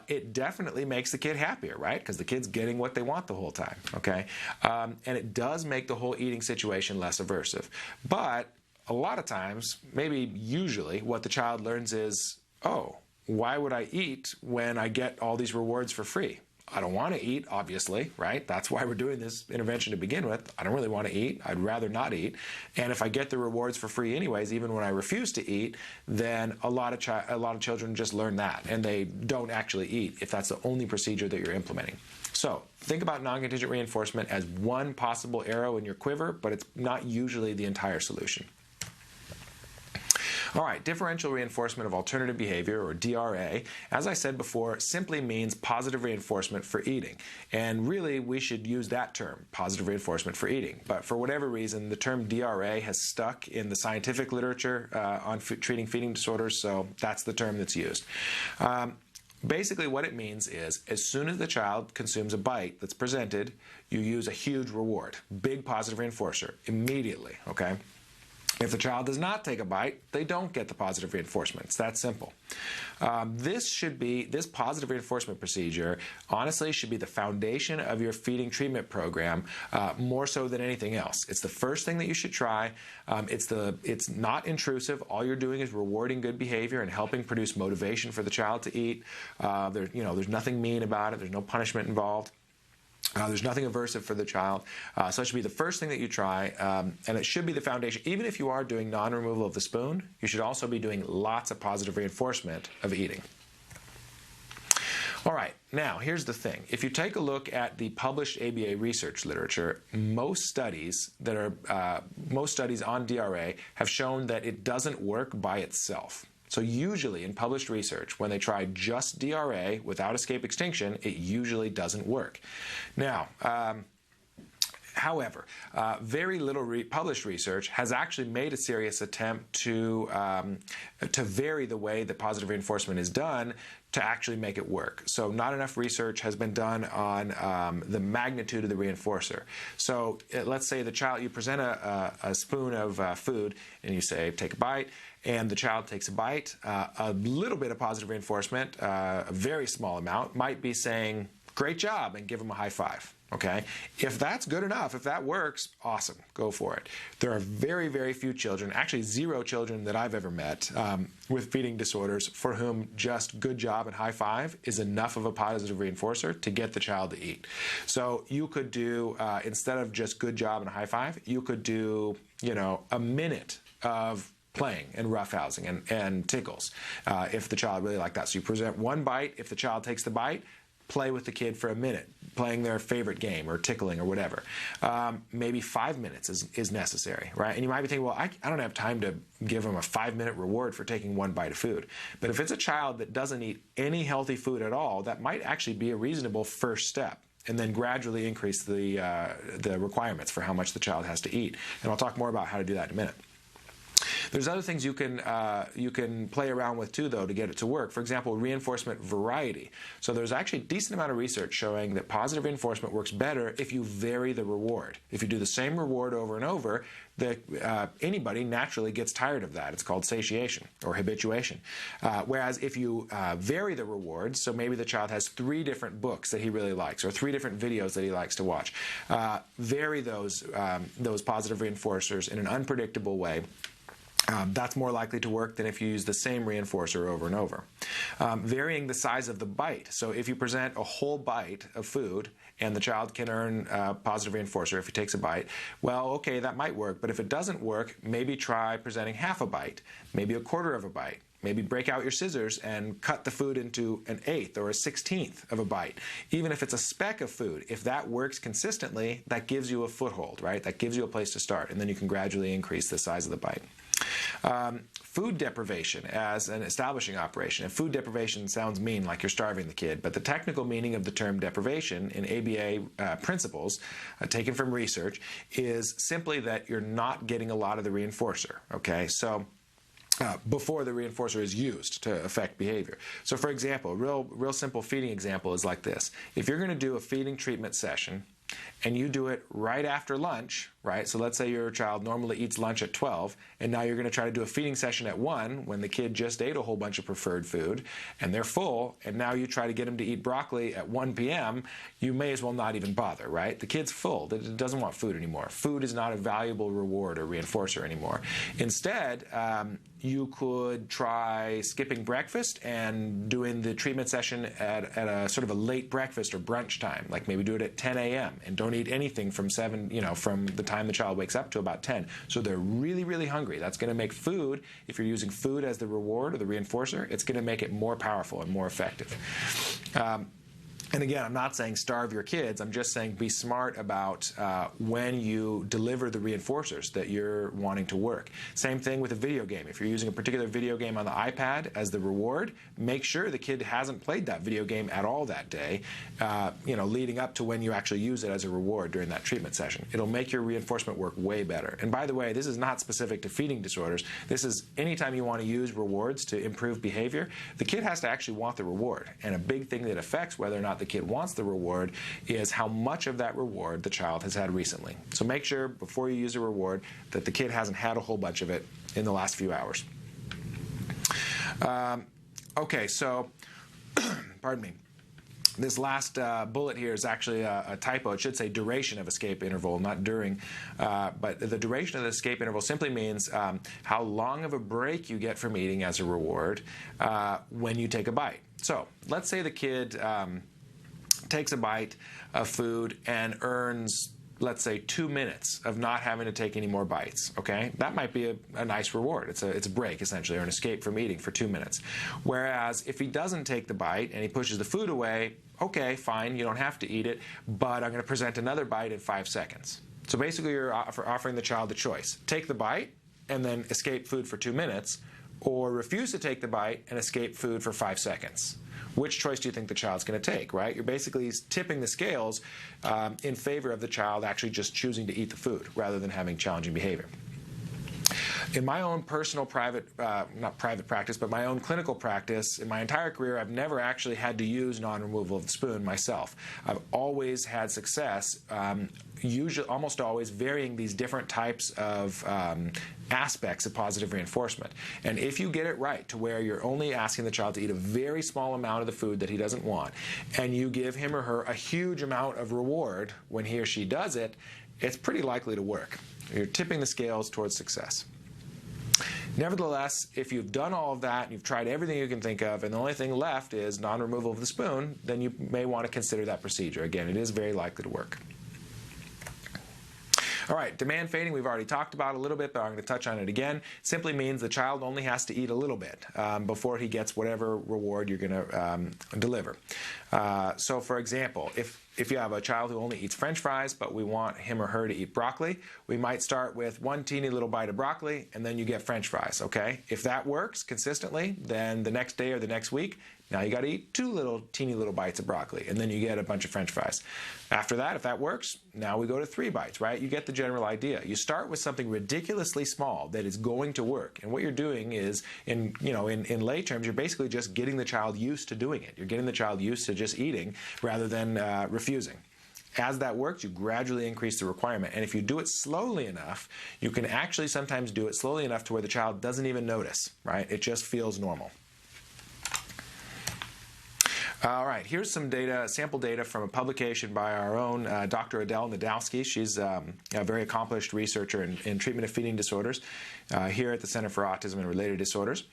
It definitely makes the kid happier, right, because the kid's getting what they want the whole time, okay? And it does make the whole eating situation less aversive. But a lot of times, maybe usually, what the child learns is, oh, why would I eat when I get all these rewards for free? I don't want to eat, obviously, right? That's why we're doing this intervention to begin with. I don't really want to eat. I'd rather not eat. And if I get the rewards for free anyways, even when I refuse to eat, then a lot of children just learn that, and they don't actually eat if that's the only procedure that you're implementing. So think about non-contingent reinforcement as one possible arrow in your quiver, but it's not usually the entire solution. All right, differential reinforcement of alternative behavior, or DRA, as I said before, simply means positive reinforcement for eating. And really, we should use that term, positive reinforcement for eating. But for whatever reason, the term DRA has stuck in the scientific literature on treating feeding disorders, so that's the term that's used. Basically, what it means is as soon as the child consumes a bite that's presented, you use a huge reward, big positive reinforcer, immediately, okay? If the child does not take a bite, they don't get the positive reinforcement. It's that simple. This positive reinforcement procedure, honestly, should be the foundation of your feeding treatment program, more so than anything else. It's the first thing that you should try. It's not intrusive. All you're doing is rewarding good behavior and helping produce motivation for the child to eat. There's nothing mean about it. There's no punishment involved. There's nothing aversive for the child. So it should be the first thing that you try, and it should be the foundation. Even if you are doing non-removal of the spoon, you should also be doing lots of positive reinforcement of eating. All right, now here's the thing. If you take a look at the published ABA research literature, most studies on DRA have shown that it doesn't work by itself. So usually in published research, when they try just DRA without escape extinction, it usually doesn't work. Now, however, very little published research has actually made a serious attempt to vary the way that positive reinforcement is done to actually make it work. So not enough research has been done on the magnitude of the reinforcer. So let's say you present a spoon of food and you say, take a bite, and the child takes a bite. A little bit of positive reinforcement, a very small amount, might be saying, great job, and give them a high five. Okay? If that's good enough, if that works, awesome, go for it. There are very, very few children, actually 0 children that I've ever met with feeding disorders for whom just good job and high five is enough of a positive reinforcer to get the child to eat. So you could do, instead of just good job and high five, you could do, a minute of playing and roughhousing and tickles if the child really liked that. So you present one bite. If the child takes the bite, play with the kid for a minute, playing their favorite game or tickling or whatever. Maybe 5 minutes is necessary, right? And you might be thinking, well, I don't have time to give them a 5-minute reward for taking one bite of food. But if it's a child that doesn't eat any healthy food at all, that might actually be a reasonable first step, and then gradually increase the requirements for how much the child has to eat. And I'll talk more about how to do that in a minute. There's other things you can play around with too, though, to get it to work. For example, reinforcement variety. So there's actually a decent amount of research showing that positive reinforcement works better if you vary the reward. If you do the same reward over and over, anybody naturally gets tired of that. It's called satiation or habituation. Whereas if you vary the rewards, so maybe the child has 3 different books that he really likes or 3 different videos that he likes to watch, vary those positive reinforcers in an unpredictable way. That's more likely to work than if you use the same reinforcer over and over. Varying the size of the bite. So if you present a whole bite of food and the child can earn a positive reinforcer if he takes a bite, well, okay, that might work. But if it doesn't work, maybe try presenting half a bite, maybe a quarter of a bite. Maybe break out your scissors and cut the food into an 1/8 or a 16th of a bite. Even if it's a speck of food, if that works consistently, that gives you a foothold, right? That gives you a place to start, and then you can gradually increase the size of the bite. Food deprivation as an establishing operation. And food deprivation sounds mean, like you're starving the kid, but the technical meaning of the term deprivation in ABA principles, taken from research, is simply that you're not getting a lot of the reinforcer, okay? So before the reinforcer is used to affect behavior. So for example, a real simple feeding example is like this. If you're going to do a feeding treatment session and you do it right after lunch, right? So let's say your child normally eats lunch at 12, and now you're going to try to do a feeding session at 1 when the kid just ate a whole bunch of preferred food, and they're full, and now you try to get them to eat broccoli at 1 p.m., you may as well not even bother, right? The kid's full. It doesn't want food anymore. Food is not a valuable reward or reinforcer anymore. Instead, you could try skipping breakfast and doing the treatment session at a sort of a late breakfast or brunch time, like maybe do it at 10 a.m. and don't eat anything from from the time the child wakes up to about 10. So they're really, really hungry. That's going to make food, if you're using food as the reward or the reinforcer, it's going to make it more powerful and more effective. And again, I'm not saying starve your kids. I'm just saying be smart about when you deliver the reinforcers that you're wanting to work. Same thing with a video game. If you're using a particular video game on the iPad as the reward, make sure the kid hasn't played that video game at all that day, leading up to when you actually use it as a reward during that treatment session. It'll make your reinforcement work way better. And by the way, this is not specific to feeding disorders. This is anytime you want to use rewards to improve behavior, the kid has to actually want the reward. And a big thing that affects whether or not the kid wants the reward is how much of that reward the child has had recently. So make sure before you use a reward that the kid hasn't had a whole bunch of it in the last few hours. Okay, so, pardon me. This last bullet here is actually a typo. It should say duration of escape interval, not during. But the duration of the escape interval simply means how long of a break you get from eating as a reward when you take a bite. So let's say the kid takes a bite of food and earns, let's say, 2 minutes of not having to take any more bites, okay? That might be a nice reward. It's a break, essentially, or an escape from eating for 2 minutes. Whereas if he doesn't take the bite and he pushes the food away, okay, fine, you don't have to eat it, but I'm going to present another bite in 5 seconds. So basically you're offering the child a choice. Take the bite and then escape food for 2 minutes, or refuse to take the bite and escape food for 5 seconds. Which choice do you think the child's going to take, right? You're basically tipping the scales in favor of the child actually just choosing to eat the food rather than having challenging behavior. In my own personal not private practice, but my own clinical practice, in my entire career, I've never actually had to use non-removal of the spoon myself. I've always had success, usually, almost always, varying these different types of aspects of positive reinforcement. And if you get it right to where you're only asking the child to eat a very small amount of the food that he doesn't want, and you give him or her a huge amount of reward when he or she does it, it's pretty likely to work. You're tipping the scales towards success. Nevertheless, if you've done all of that, and you've tried everything you can think of, and the only thing left is non-removal of the spoon, then you may want to consider that procedure. Again, it is very likely to work. All right, demand fading we've already talked about a little bit, but I'm going to touch on it again. Simply means the child only has to eat a little bit before he gets whatever reward you're going to deliver. So for example, if you have a child who only eats French fries, but we want him or her to eat broccoli, we might start with one teeny little bite of broccoli, and then you get French fries, okay? If that works consistently, then the next day or the next week, now you got to eat teeny little bites of broccoli, and then you get a bunch of French fries. After that, if that works, now we go to 3 bites, right? You get the general idea. You start with something ridiculously small that is going to work, and what you're doing is, in lay terms, you're basically just getting the child used to doing it. You're getting the child used to just eating rather than refusing. As that works, you gradually increase the requirement. And if you do it slowly enough, you can actually sometimes do it slowly enough to where the child doesn't even notice, right? It just feels normal. All right, here's some data, sample data from a publication by our own Dr. Adele Nadowski. She's a very accomplished researcher in treatment of feeding disorders here at the Center for Autism and Related Disorders.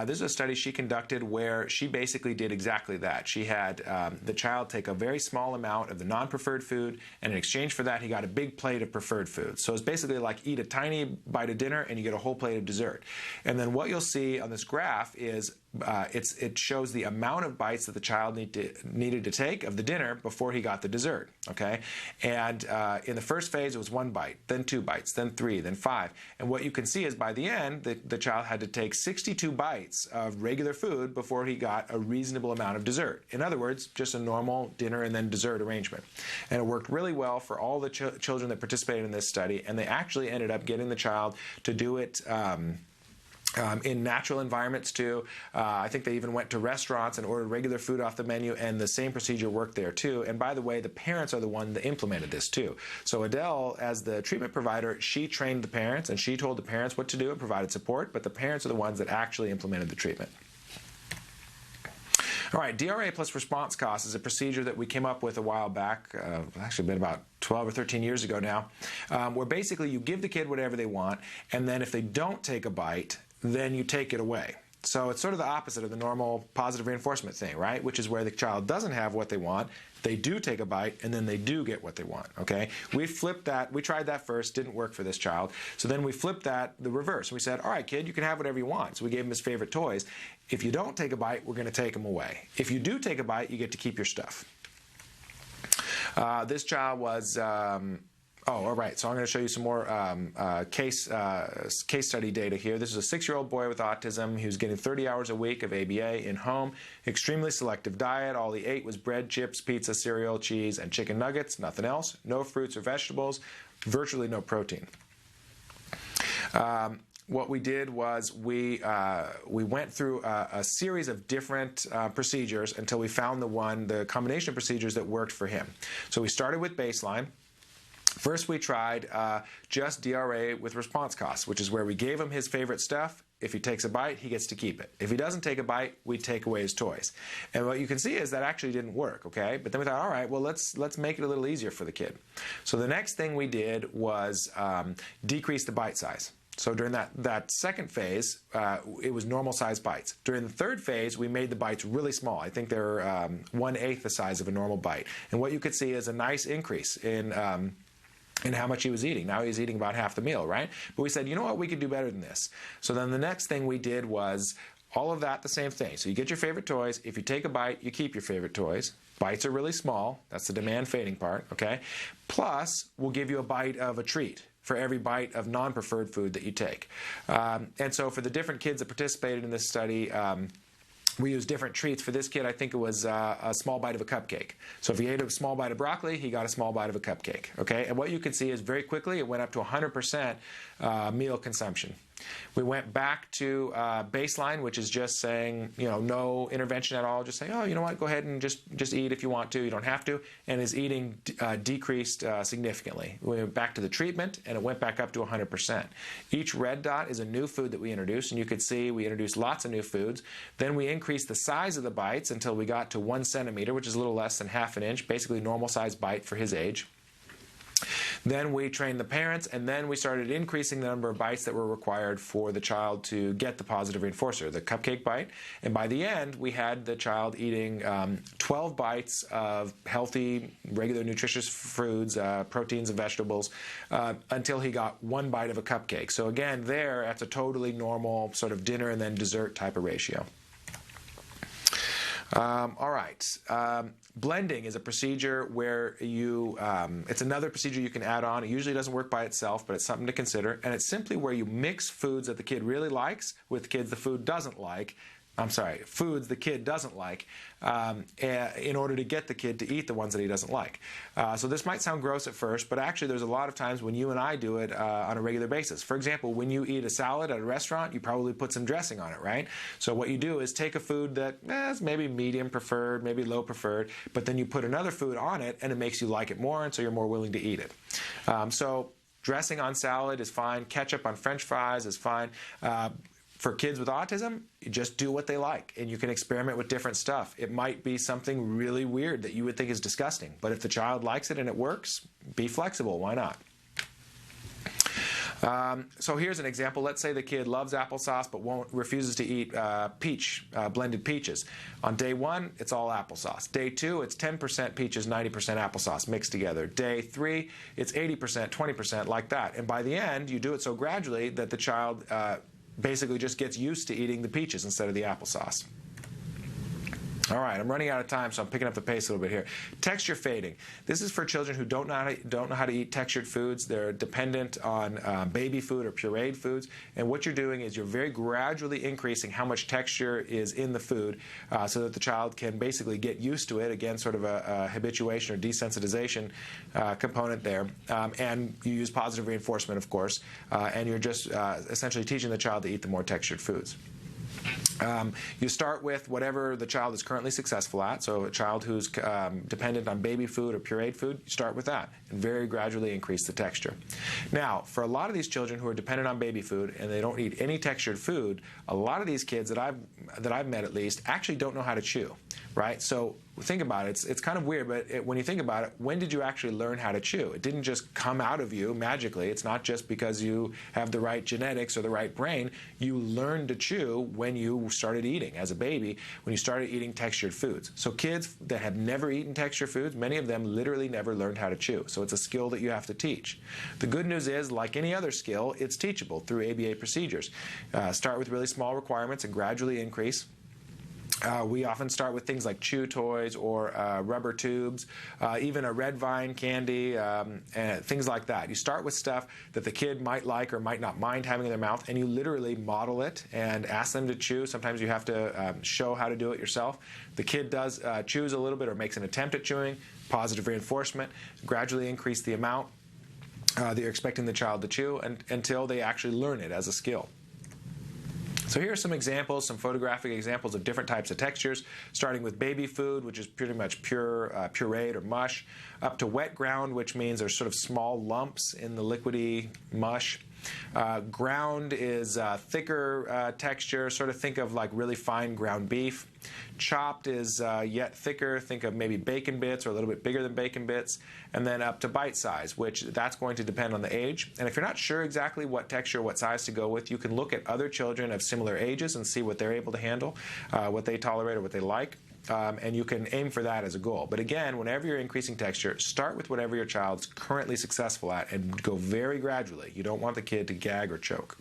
This is a study she conducted where she basically did exactly that. She had the child take a very small amount of the non-preferred food, and in exchange for that, he got a big plate of preferred food. So it's basically like eat a tiny bite of dinner and you get a whole plate of dessert. And then what you'll see on this graph is it shows the amount of bites that the child needed to take of the dinner before he got the dessert, okay? And in the first phase, it was 1 bite, then 2 bites, then 3, then 5. And what you can see is by the end, the child had to take 62 bites of regular food before he got a reasonable amount of dessert. In other words, just a normal dinner and then dessert arrangement. And it worked really well for all the children that participated in this study, and they actually ended up getting the child to do it in natural environments too. I think they even went to restaurants and ordered regular food off the menu, and the same procedure worked there too. And by the way, the parents are the one that implemented this too. So Adele, as the treatment provider, she trained the parents and she told the parents what to do and provided support, but the parents are the ones that actually implemented the treatment. All right, DRA plus response cost is a procedure that we came up with a while back, actually been about 12 or 13 years ago now, where basically you give the kid whatever they want, and then if they don't take a bite, then you take it away. So it's sort of the opposite of the normal positive reinforcement thing, right? Which is where the child doesn't have what they want, they do take a bite, and then they do get what they want, okay? We flipped that. We tried that first, didn't work for this child. So then we flipped that the reverse. We said, all right, kid, you can have whatever you want. So we gave him his favorite toys. If you don't take a bite, we're going to take them away. If you do take a bite, you get to keep your stuff. This child was... all right, so I'm going to show you some more case study data here. This is a 6-year-old boy with autism. He was getting 30 hours a week of ABA in home, extremely selective diet. All he ate was bread, chips, pizza, cereal, cheese, and chicken nuggets, nothing else. No fruits or vegetables, virtually no protein. what we did was we went through a series of different procedures until we found the combination of procedures that worked for him. So we started with baseline. First, we tried just DRA with response costs, which is where we gave him his favorite stuff. If he takes a bite, he gets to keep it. If he doesn't take a bite, we take away his toys. And what you can see is that actually didn't work, okay? But then we thought, all right, well, let's make it a little easier for the kid. So the next thing we did was decrease the bite size. So during that second phase, it was normal size bites. During the third phase, we made the bites really small. I think they're 1/8 the size of a normal bite. And what you could see is a nice increase in how much he was eating. Now he's eating about half the meal, right? But we said, you know what, we could do better than this. So then the next thing we did was all of that the same thing. So you get your favorite toys. If you take a bite, you keep your favorite toys. Bites are really small. That's the demand fading part, okay? Plus, we'll give you a bite of a treat for every bite of non-preferred food that you take. And so for the different kids that participated in this study, we used different treats. For this kid, I think it was a small bite of a cupcake. So if he ate a small bite of broccoli, he got a small bite of a cupcake. Okay, and what you can see is very quickly it went up to 100% meal consumption. We went back to baseline, which is just saying, no intervention at all. Just saying, oh, you know what, go ahead and just eat if you want to. You don't have to. And his eating decreased significantly. We went back to the treatment, and it went back up to 100%. Each red dot is a new food that we introduced, and you could see we introduced lots of new foods. Then we increased the size of the bites until we got to 1 centimeter, which is a little less than half an inch, basically normal size bite for his age. Then we trained the parents, and then we started increasing the number of bites that were required for the child to get the positive reinforcer, the cupcake bite. And by the end, we had the child eating 12 bites of healthy, regular, nutritious foods, proteins and vegetables, until he got 1 bite of a cupcake. So again, that's a totally normal sort of dinner and then dessert type of ratio. All right. Blending is a procedure where it's another procedure you can add on. It usually doesn't work by itself, but it's something to consider. And it's simply where you mix foods that the kid really likes with foods the kid doesn't like, in order to get the kid to eat the ones that he doesn't like. So this might sound gross at first, but actually there's a lot of times when you and I do it on a regular basis. For example, when you eat a salad at a restaurant, you probably put some dressing on it, right? So what you do is take a food that is maybe medium preferred, maybe low preferred, but then you put another food on it, and it makes you like it more, and so you're more willing to eat it. So dressing on salad is fine. Ketchup on French fries is fine. For kids with autism, you just do what they like, and you can experiment with different stuff. It might be something really weird that you would think is disgusting, but if the child likes it and it works, be flexible. Why not? So here's an example. Let's say the kid loves applesauce but refuses to eat blended peaches. On day 1, it's all applesauce. Day 2, it's 10% peaches, 90% applesauce mixed together. Day 3, it's 80%, 20%, like that. And by the end, you do it so gradually that the child basically just gets used to eating the peaches instead of the applesauce. All right, I'm running out of time, so I'm picking up the pace a little bit here. Texture fading. This is for children who don't know how to eat textured foods. They're dependent on baby food or pureed foods. And what you're doing is you're very gradually increasing how much texture is in the food so that the child can basically get used to it. Again, sort of a habituation or desensitization component there. And you use positive reinforcement, of course. And you're just essentially teaching the child to eat the more textured foods. You start with whatever the child is currently successful at. So a child who's dependent on baby food or pureed food, you start with that and very gradually increase the texture. Now, for a lot of these children who are dependent on baby food and they don't eat any textured food, a lot of these kids that I've met at least actually don't know how to chew, right? So think about it. It's kind of weird, but when you think about it, when did you actually learn how to chew? It didn't just come out of you magically. It's not just because you have the right genetics or the right brain. You learned to chew when you started eating as a baby, when you started eating textured foods. So kids that have never eaten textured foods, many of them literally never learned how to chew. So it's a skill that you have to teach. The good news is, like any other skill, it's teachable through ABA procedures. Start with really small requirements and gradually increase. We often start with things like chew toys or rubber tubes, even a red vine candy, and things like that. You start with stuff that the kid might like or might not mind having in their mouth, and you literally model it and ask them to chew. Sometimes you have to show how to do it yourself. The kid does chews a little bit or makes an attempt at chewing. Positive reinforcement, gradually increase the amount that you're expecting the child to chew until they actually learn it as a skill. So here are some examples, some photographic examples of different types of textures, starting with baby food, which is pretty much pure pureed or mush, up to wet ground, which means there's sort of small lumps in the liquidy mush. Ground is thicker texture, sort of think of like really fine ground beef. Chopped is yet thicker, think of maybe bacon bits or a little bit bigger than bacon bits. And then up to bite size, which that's going to depend on the age. And if you're not sure exactly what texture, what size to go with, you can look at other children of similar ages and see what they're able to handle, what they tolerate or what they like. And you can aim for that as a goal. But again, whenever you're increasing texture, start with whatever your child's currently successful at and go very gradually. You don't want the kid to gag or choke.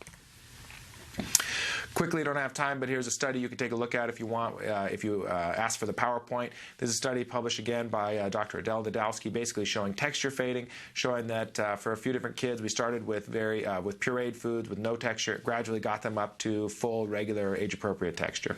Quickly, don't have time, but here's a study you can take a look at if you want, if you ask for the PowerPoint. This is a study published again by Dr. Adele Dadowski, basically showing texture fading, showing that for a few different kids, we started with with pureed foods with no texture, gradually got them up to full, regular, age-appropriate texture.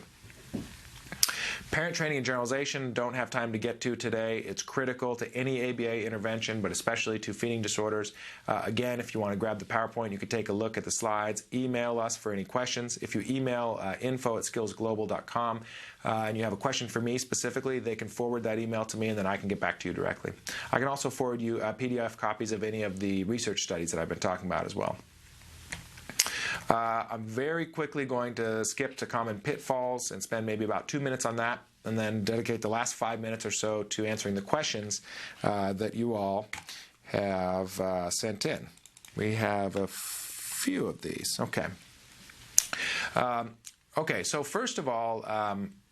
Parent training and generalization, don't have time to get to today. It's critical to any ABA intervention, but especially to feeding disorders. Again, if you want to grab the PowerPoint, you can take a look at the slides. Email us for any questions. If you email info@skillsglobal.com and you have a question for me specifically, they can forward that email to me and then I can get back to you directly. I can also forward you PDF copies of any of the research studies that I've been talking about as well. I'm very quickly going to skip to common pitfalls and spend maybe about 2 minutes on that, and then dedicate the last 5 minutes or so to answering the questions that you all have sent in. We have a few of these. Okay. Okay, so first of all,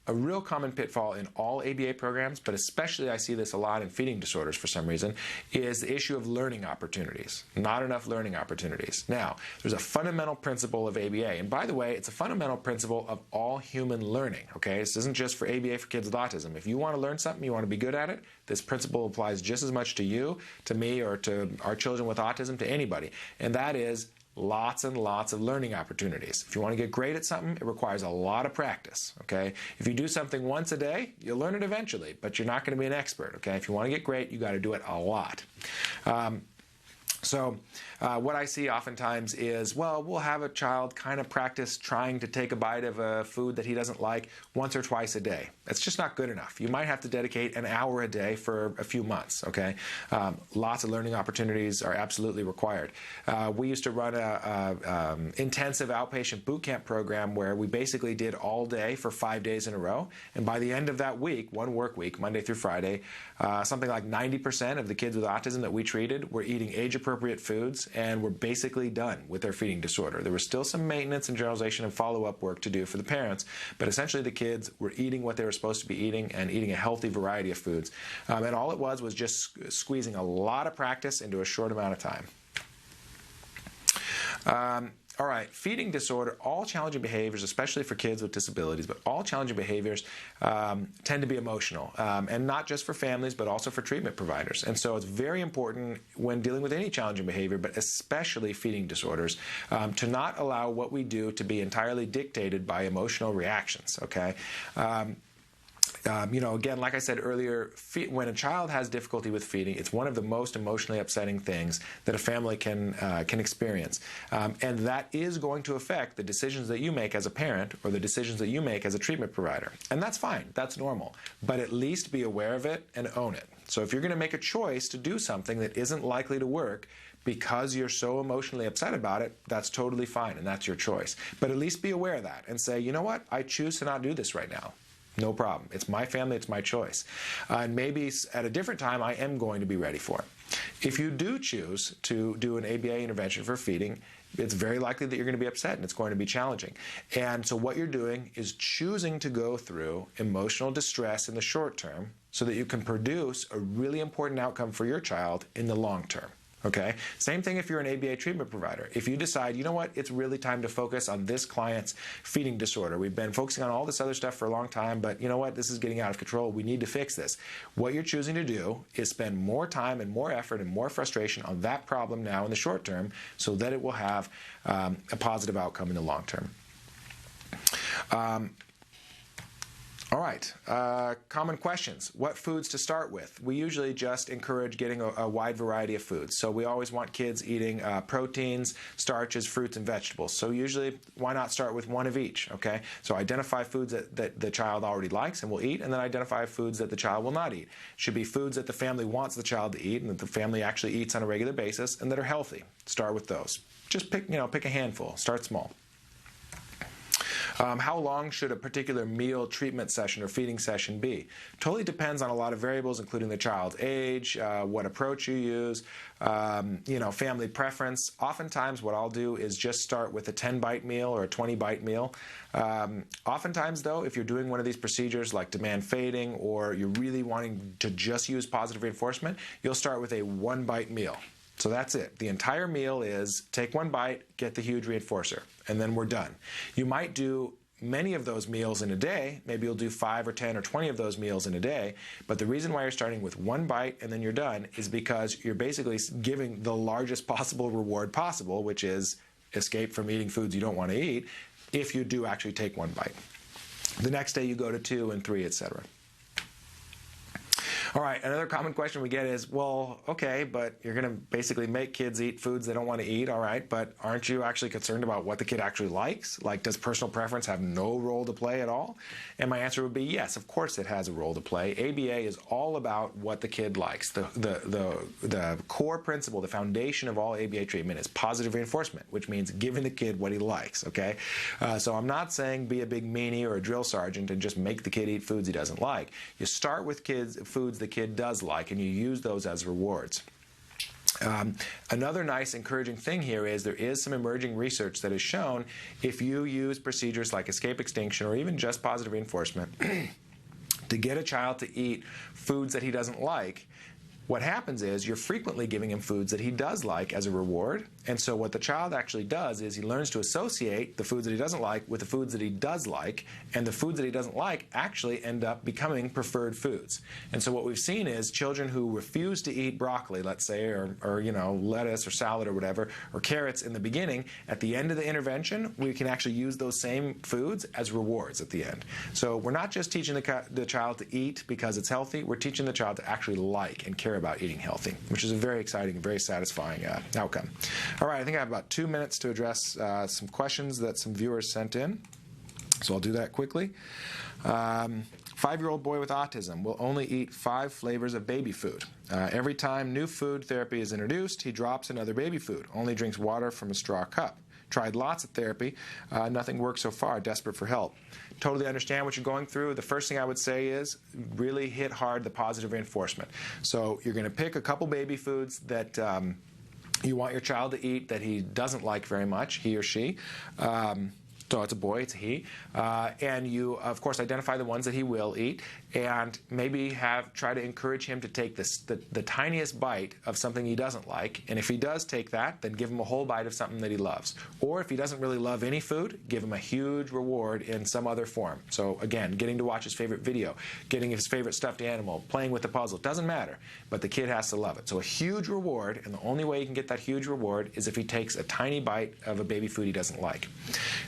a real common pitfall in all ABA programs, but especially I see this a lot in feeding disorders for some reason, is the issue of learning opportunities. Not enough learning opportunities. Now, there's a fundamental principle of ABA, and by the way, it's a fundamental principle of all human learning, okay? This isn't just for ABA for kids with autism. If you want to learn something, you want to be good at it, this principle applies just as much to you, to me, or to our children with autism, to anybody, and that is lots and lots of learning opportunities. If you want to get great at something, it requires a lot of practice, okay? If you do something once a day, you'll learn it eventually, but you're not going to be an expert, okay? If you want to get great, you got to do it a lot. So what I see oftentimes is, well, we'll have a child kind of practice trying to take a bite of a food that he doesn't like once or twice a day. It's just not good enough. You might have to dedicate an hour a day for a few months, okay? Lots of learning opportunities are absolutely required. We used to run an intensive outpatient boot camp program where we basically did all day for 5 days in a row, and by the end of that week, one work week, Monday through Friday, something like 90% of the kids with autism that we treated were eating age-appropriate foods and were basically done with their feeding disorder. There was still some maintenance and generalization and follow-up work to do for the parents, but essentially the kids were eating what they were supposed to be eating and eating a healthy variety of foods. And all it was just squeezing a lot of practice into a short amount of time. All right, feeding disorder, all challenging behaviors, especially for kids with disabilities, but all challenging behaviors tend to be emotional, and not just for families, but also for treatment providers. And so it's very important when dealing with any challenging behavior, but especially feeding disorders, to not allow what we do to be entirely dictated by emotional reactions, okay? You know, again, like I said earlier, when a child has difficulty with feeding, it's one of the most emotionally upsetting things that a family can experience. And that is going to affect the decisions that you make as a parent or the decisions that you make as a treatment provider. And that's fine. That's normal. But at least be aware of it and own it. So if you're going to make a choice to do something that isn't likely to work because you're so emotionally upset about it, that's totally fine, and that's your choice. But at least be aware of that and say, you know what, I choose to not do this right now. No problem. It's my family, it's my choice. And maybe at a different time, I am going to be ready for it. If you do choose to do an ABA intervention for feeding, it's very likely that you're going to be upset and it's going to be challenging. And so what you're doing is choosing to go through emotional distress in the short term so that you can produce a really important outcome for your child in the long term. Okay? Same thing if you're an ABA treatment provider. If you decide, you know what, it's really time to focus on this client's feeding disorder. We've been focusing on all this other stuff for a long time, but you know what, this is getting out of control. We need to fix this. What you're choosing to do is spend more time and more effort and more frustration on that problem now in the short term so that it will have a positive outcome in the long term. All right, common questions. What foods to start with? We usually just encourage getting a wide variety of foods. So we always want kids eating proteins, starches, fruits, and vegetables. So usually, why not start with one of each, okay? So identify foods that the child already likes and will eat, and then identify foods that the child will not eat. It should be foods that the family wants the child to eat and that the family actually eats on a regular basis and that are healthy. Start with those. Just pick a handful. Start small. How long should a particular meal treatment session or feeding session be? Totally depends on a lot of variables, including the child's age, what approach you use, family preference. Oftentimes what I'll do is just start with a 10-bite meal or a 20-bite meal. Oftentimes, though, if you're doing one of these procedures like demand fading or you're really wanting to just use positive reinforcement, you'll start with a 1-bite meal. So that's it. The entire meal is take 1 bite, get the huge reinforcer, and then we're done. You might do many of those meals in a day. Maybe you'll do 5 or 10 or 20 of those meals in a day. But the reason why you're starting with 1 bite and then you're done is because you're basically giving the largest possible reward possible, which is escape from eating foods you don't want to eat, if you do actually take 1 bite. The next day you go to 2 and 3, etc. All right, another common question we get is, well, okay, but you're going to basically make kids eat foods they don't want to eat, all right, but aren't you actually concerned about what the kid actually likes? Like, does personal preference have no role to play at all? And my answer would be yes, of course it has a role to play. ABA is all about what the kid likes. The core principle, the foundation of all ABA treatment is positive reinforcement, which means giving the kid what he likes, okay? So I'm not saying be a big meanie or a drill sergeant and just make the kid eat foods he doesn't like. You start with foods the kid does like, and you use those as rewards. Another nice encouraging thing here is there is some emerging research that has shown if you use procedures like escape extinction or even just positive reinforcement to get a child to eat foods that he doesn't like, what happens is you're frequently giving him foods that he does like as a reward. And so what the child actually does is he learns to associate the foods that he doesn't like with the foods that he does like, and the foods that he doesn't like actually end up becoming preferred foods. And so what we've seen is children who refuse to eat broccoli, let's say, or lettuce or salad or whatever, or carrots in the beginning, at the end of the intervention, we can actually use those same foods as rewards at the end. So we're not just teaching the child to eat because it's healthy, we're teaching the child to actually like and care about eating healthy, which is a very exciting, very satisfying outcome. All right, I think I have about 2 minutes to address some questions that some viewers sent in, so I'll do that quickly. 5-year-old boy with autism will only eat 5 flavors of baby food. Every time new food therapy is introduced, he drops another baby food, only drinks water from a straw cup. Tried lots of therapy, nothing worked so far, desperate for help. Totally understand what you're going through. The first thing I would say is really hit hard the positive reinforcement. So you're going to pick a couple baby foods that you want your child to eat that he doesn't like very much, he or she. So it's a boy, it's a he. And you, of course, identify the ones that he will eat and maybe try to encourage him to take the tiniest bite of something he doesn't like. And if he does take that, then give him a whole bite of something that he loves. Or if he doesn't really love any food, give him a huge reward in some other form. So again, getting to watch his favorite video, getting his favorite stuffed animal, playing with the puzzle, doesn't matter. But the kid has to love it. So a huge reward, and the only way you can get that huge reward is if he takes a tiny bite of a baby food he doesn't like.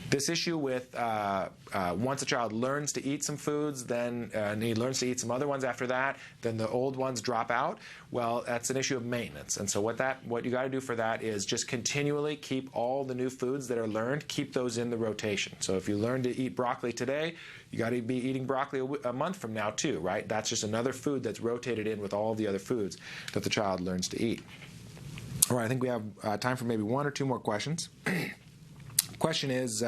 This issue with once a child learns to eat some foods, then and he learns to eat some other ones after that, then the old ones drop out. Well, that's an issue of maintenance. And so what you got to do for that is just continually keep all the new foods that are learned, keep those in the rotation. So if you learn to eat broccoli today, you got to be eating broccoli a month from now too, right? That's just another food that's rotated in with all the other foods that the child learns to eat. All right, I think we have time for maybe 1 or 2 more questions. Question is,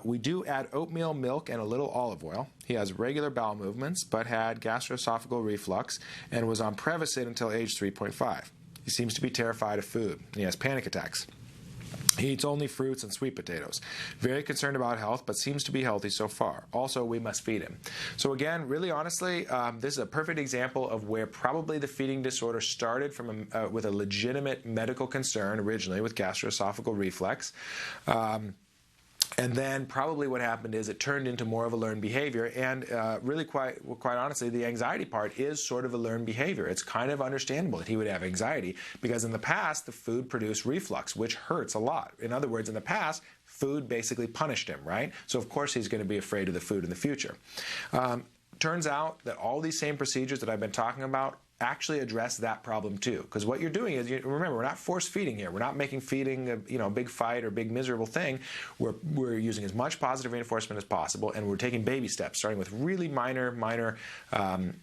we do add oatmeal, milk, and a little olive oil. He has regular bowel movements, but had gastroesophageal reflux and was on Prevacid until age 3.5. He seems to be terrified of food. He has panic attacks. He eats only fruits and sweet potatoes. Very concerned about health, but seems to be healthy so far. Also, we must feed him. So again, really honestly, this is a perfect example of where probably the feeding disorder started from with a legitimate medical concern originally with gastroesophageal reflux. And then probably what happened is it turned into more of a learned behavior. And really, quite honestly, the anxiety part is sort of a learned behavior. It's kind of understandable that he would have anxiety because in the past, the food produced reflux, which hurts a lot. In other words, in the past, food basically punished him, right? So of course he's going to be afraid of the food in the future. Turns out that all these same procedures that I've been talking about actually address that problem too. Because what you're doing is, remember, we're not force feeding here. We're not making feeding a big fight or big miserable thing. We're using as much positive reinforcement as possible, and we're taking baby steps, starting with really minor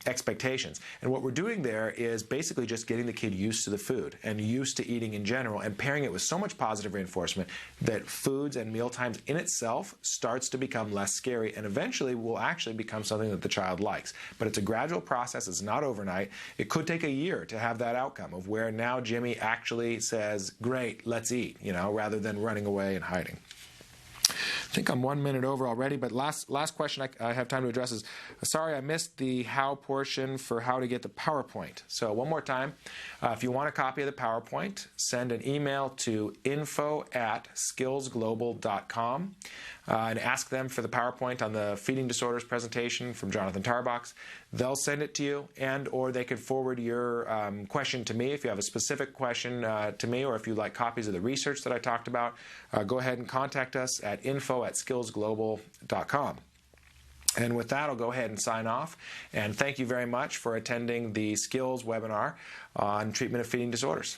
expectations. And what we're doing there is basically just getting the kid used to the food and used to eating in general, and pairing it with so much positive reinforcement that foods and meal times in itself starts to become less scary, and eventually will actually become something that the child likes. But it's a gradual process. It's not overnight. It could take a year to have that outcome of where now Jimmy actually says, great, let's eat, rather than running away and hiding. I think I'm 1 minute over already, but last question I have time to address is, sorry I missed the how portion for how to get the PowerPoint. So one more time, if you want a copy of the PowerPoint, send an email to info@skillsglobal.com and ask them for the PowerPoint on the feeding disorders presentation from Jonathan Tarbox. They'll send it to you, or they can forward your question to me if you have a specific question to me, or if you'd like copies of the research that I talked about. Go ahead and contact us at info@skillsglobal.com. And with that, I'll go ahead and sign off. And thank you very much for attending the Skills webinar on treatment of feeding disorders.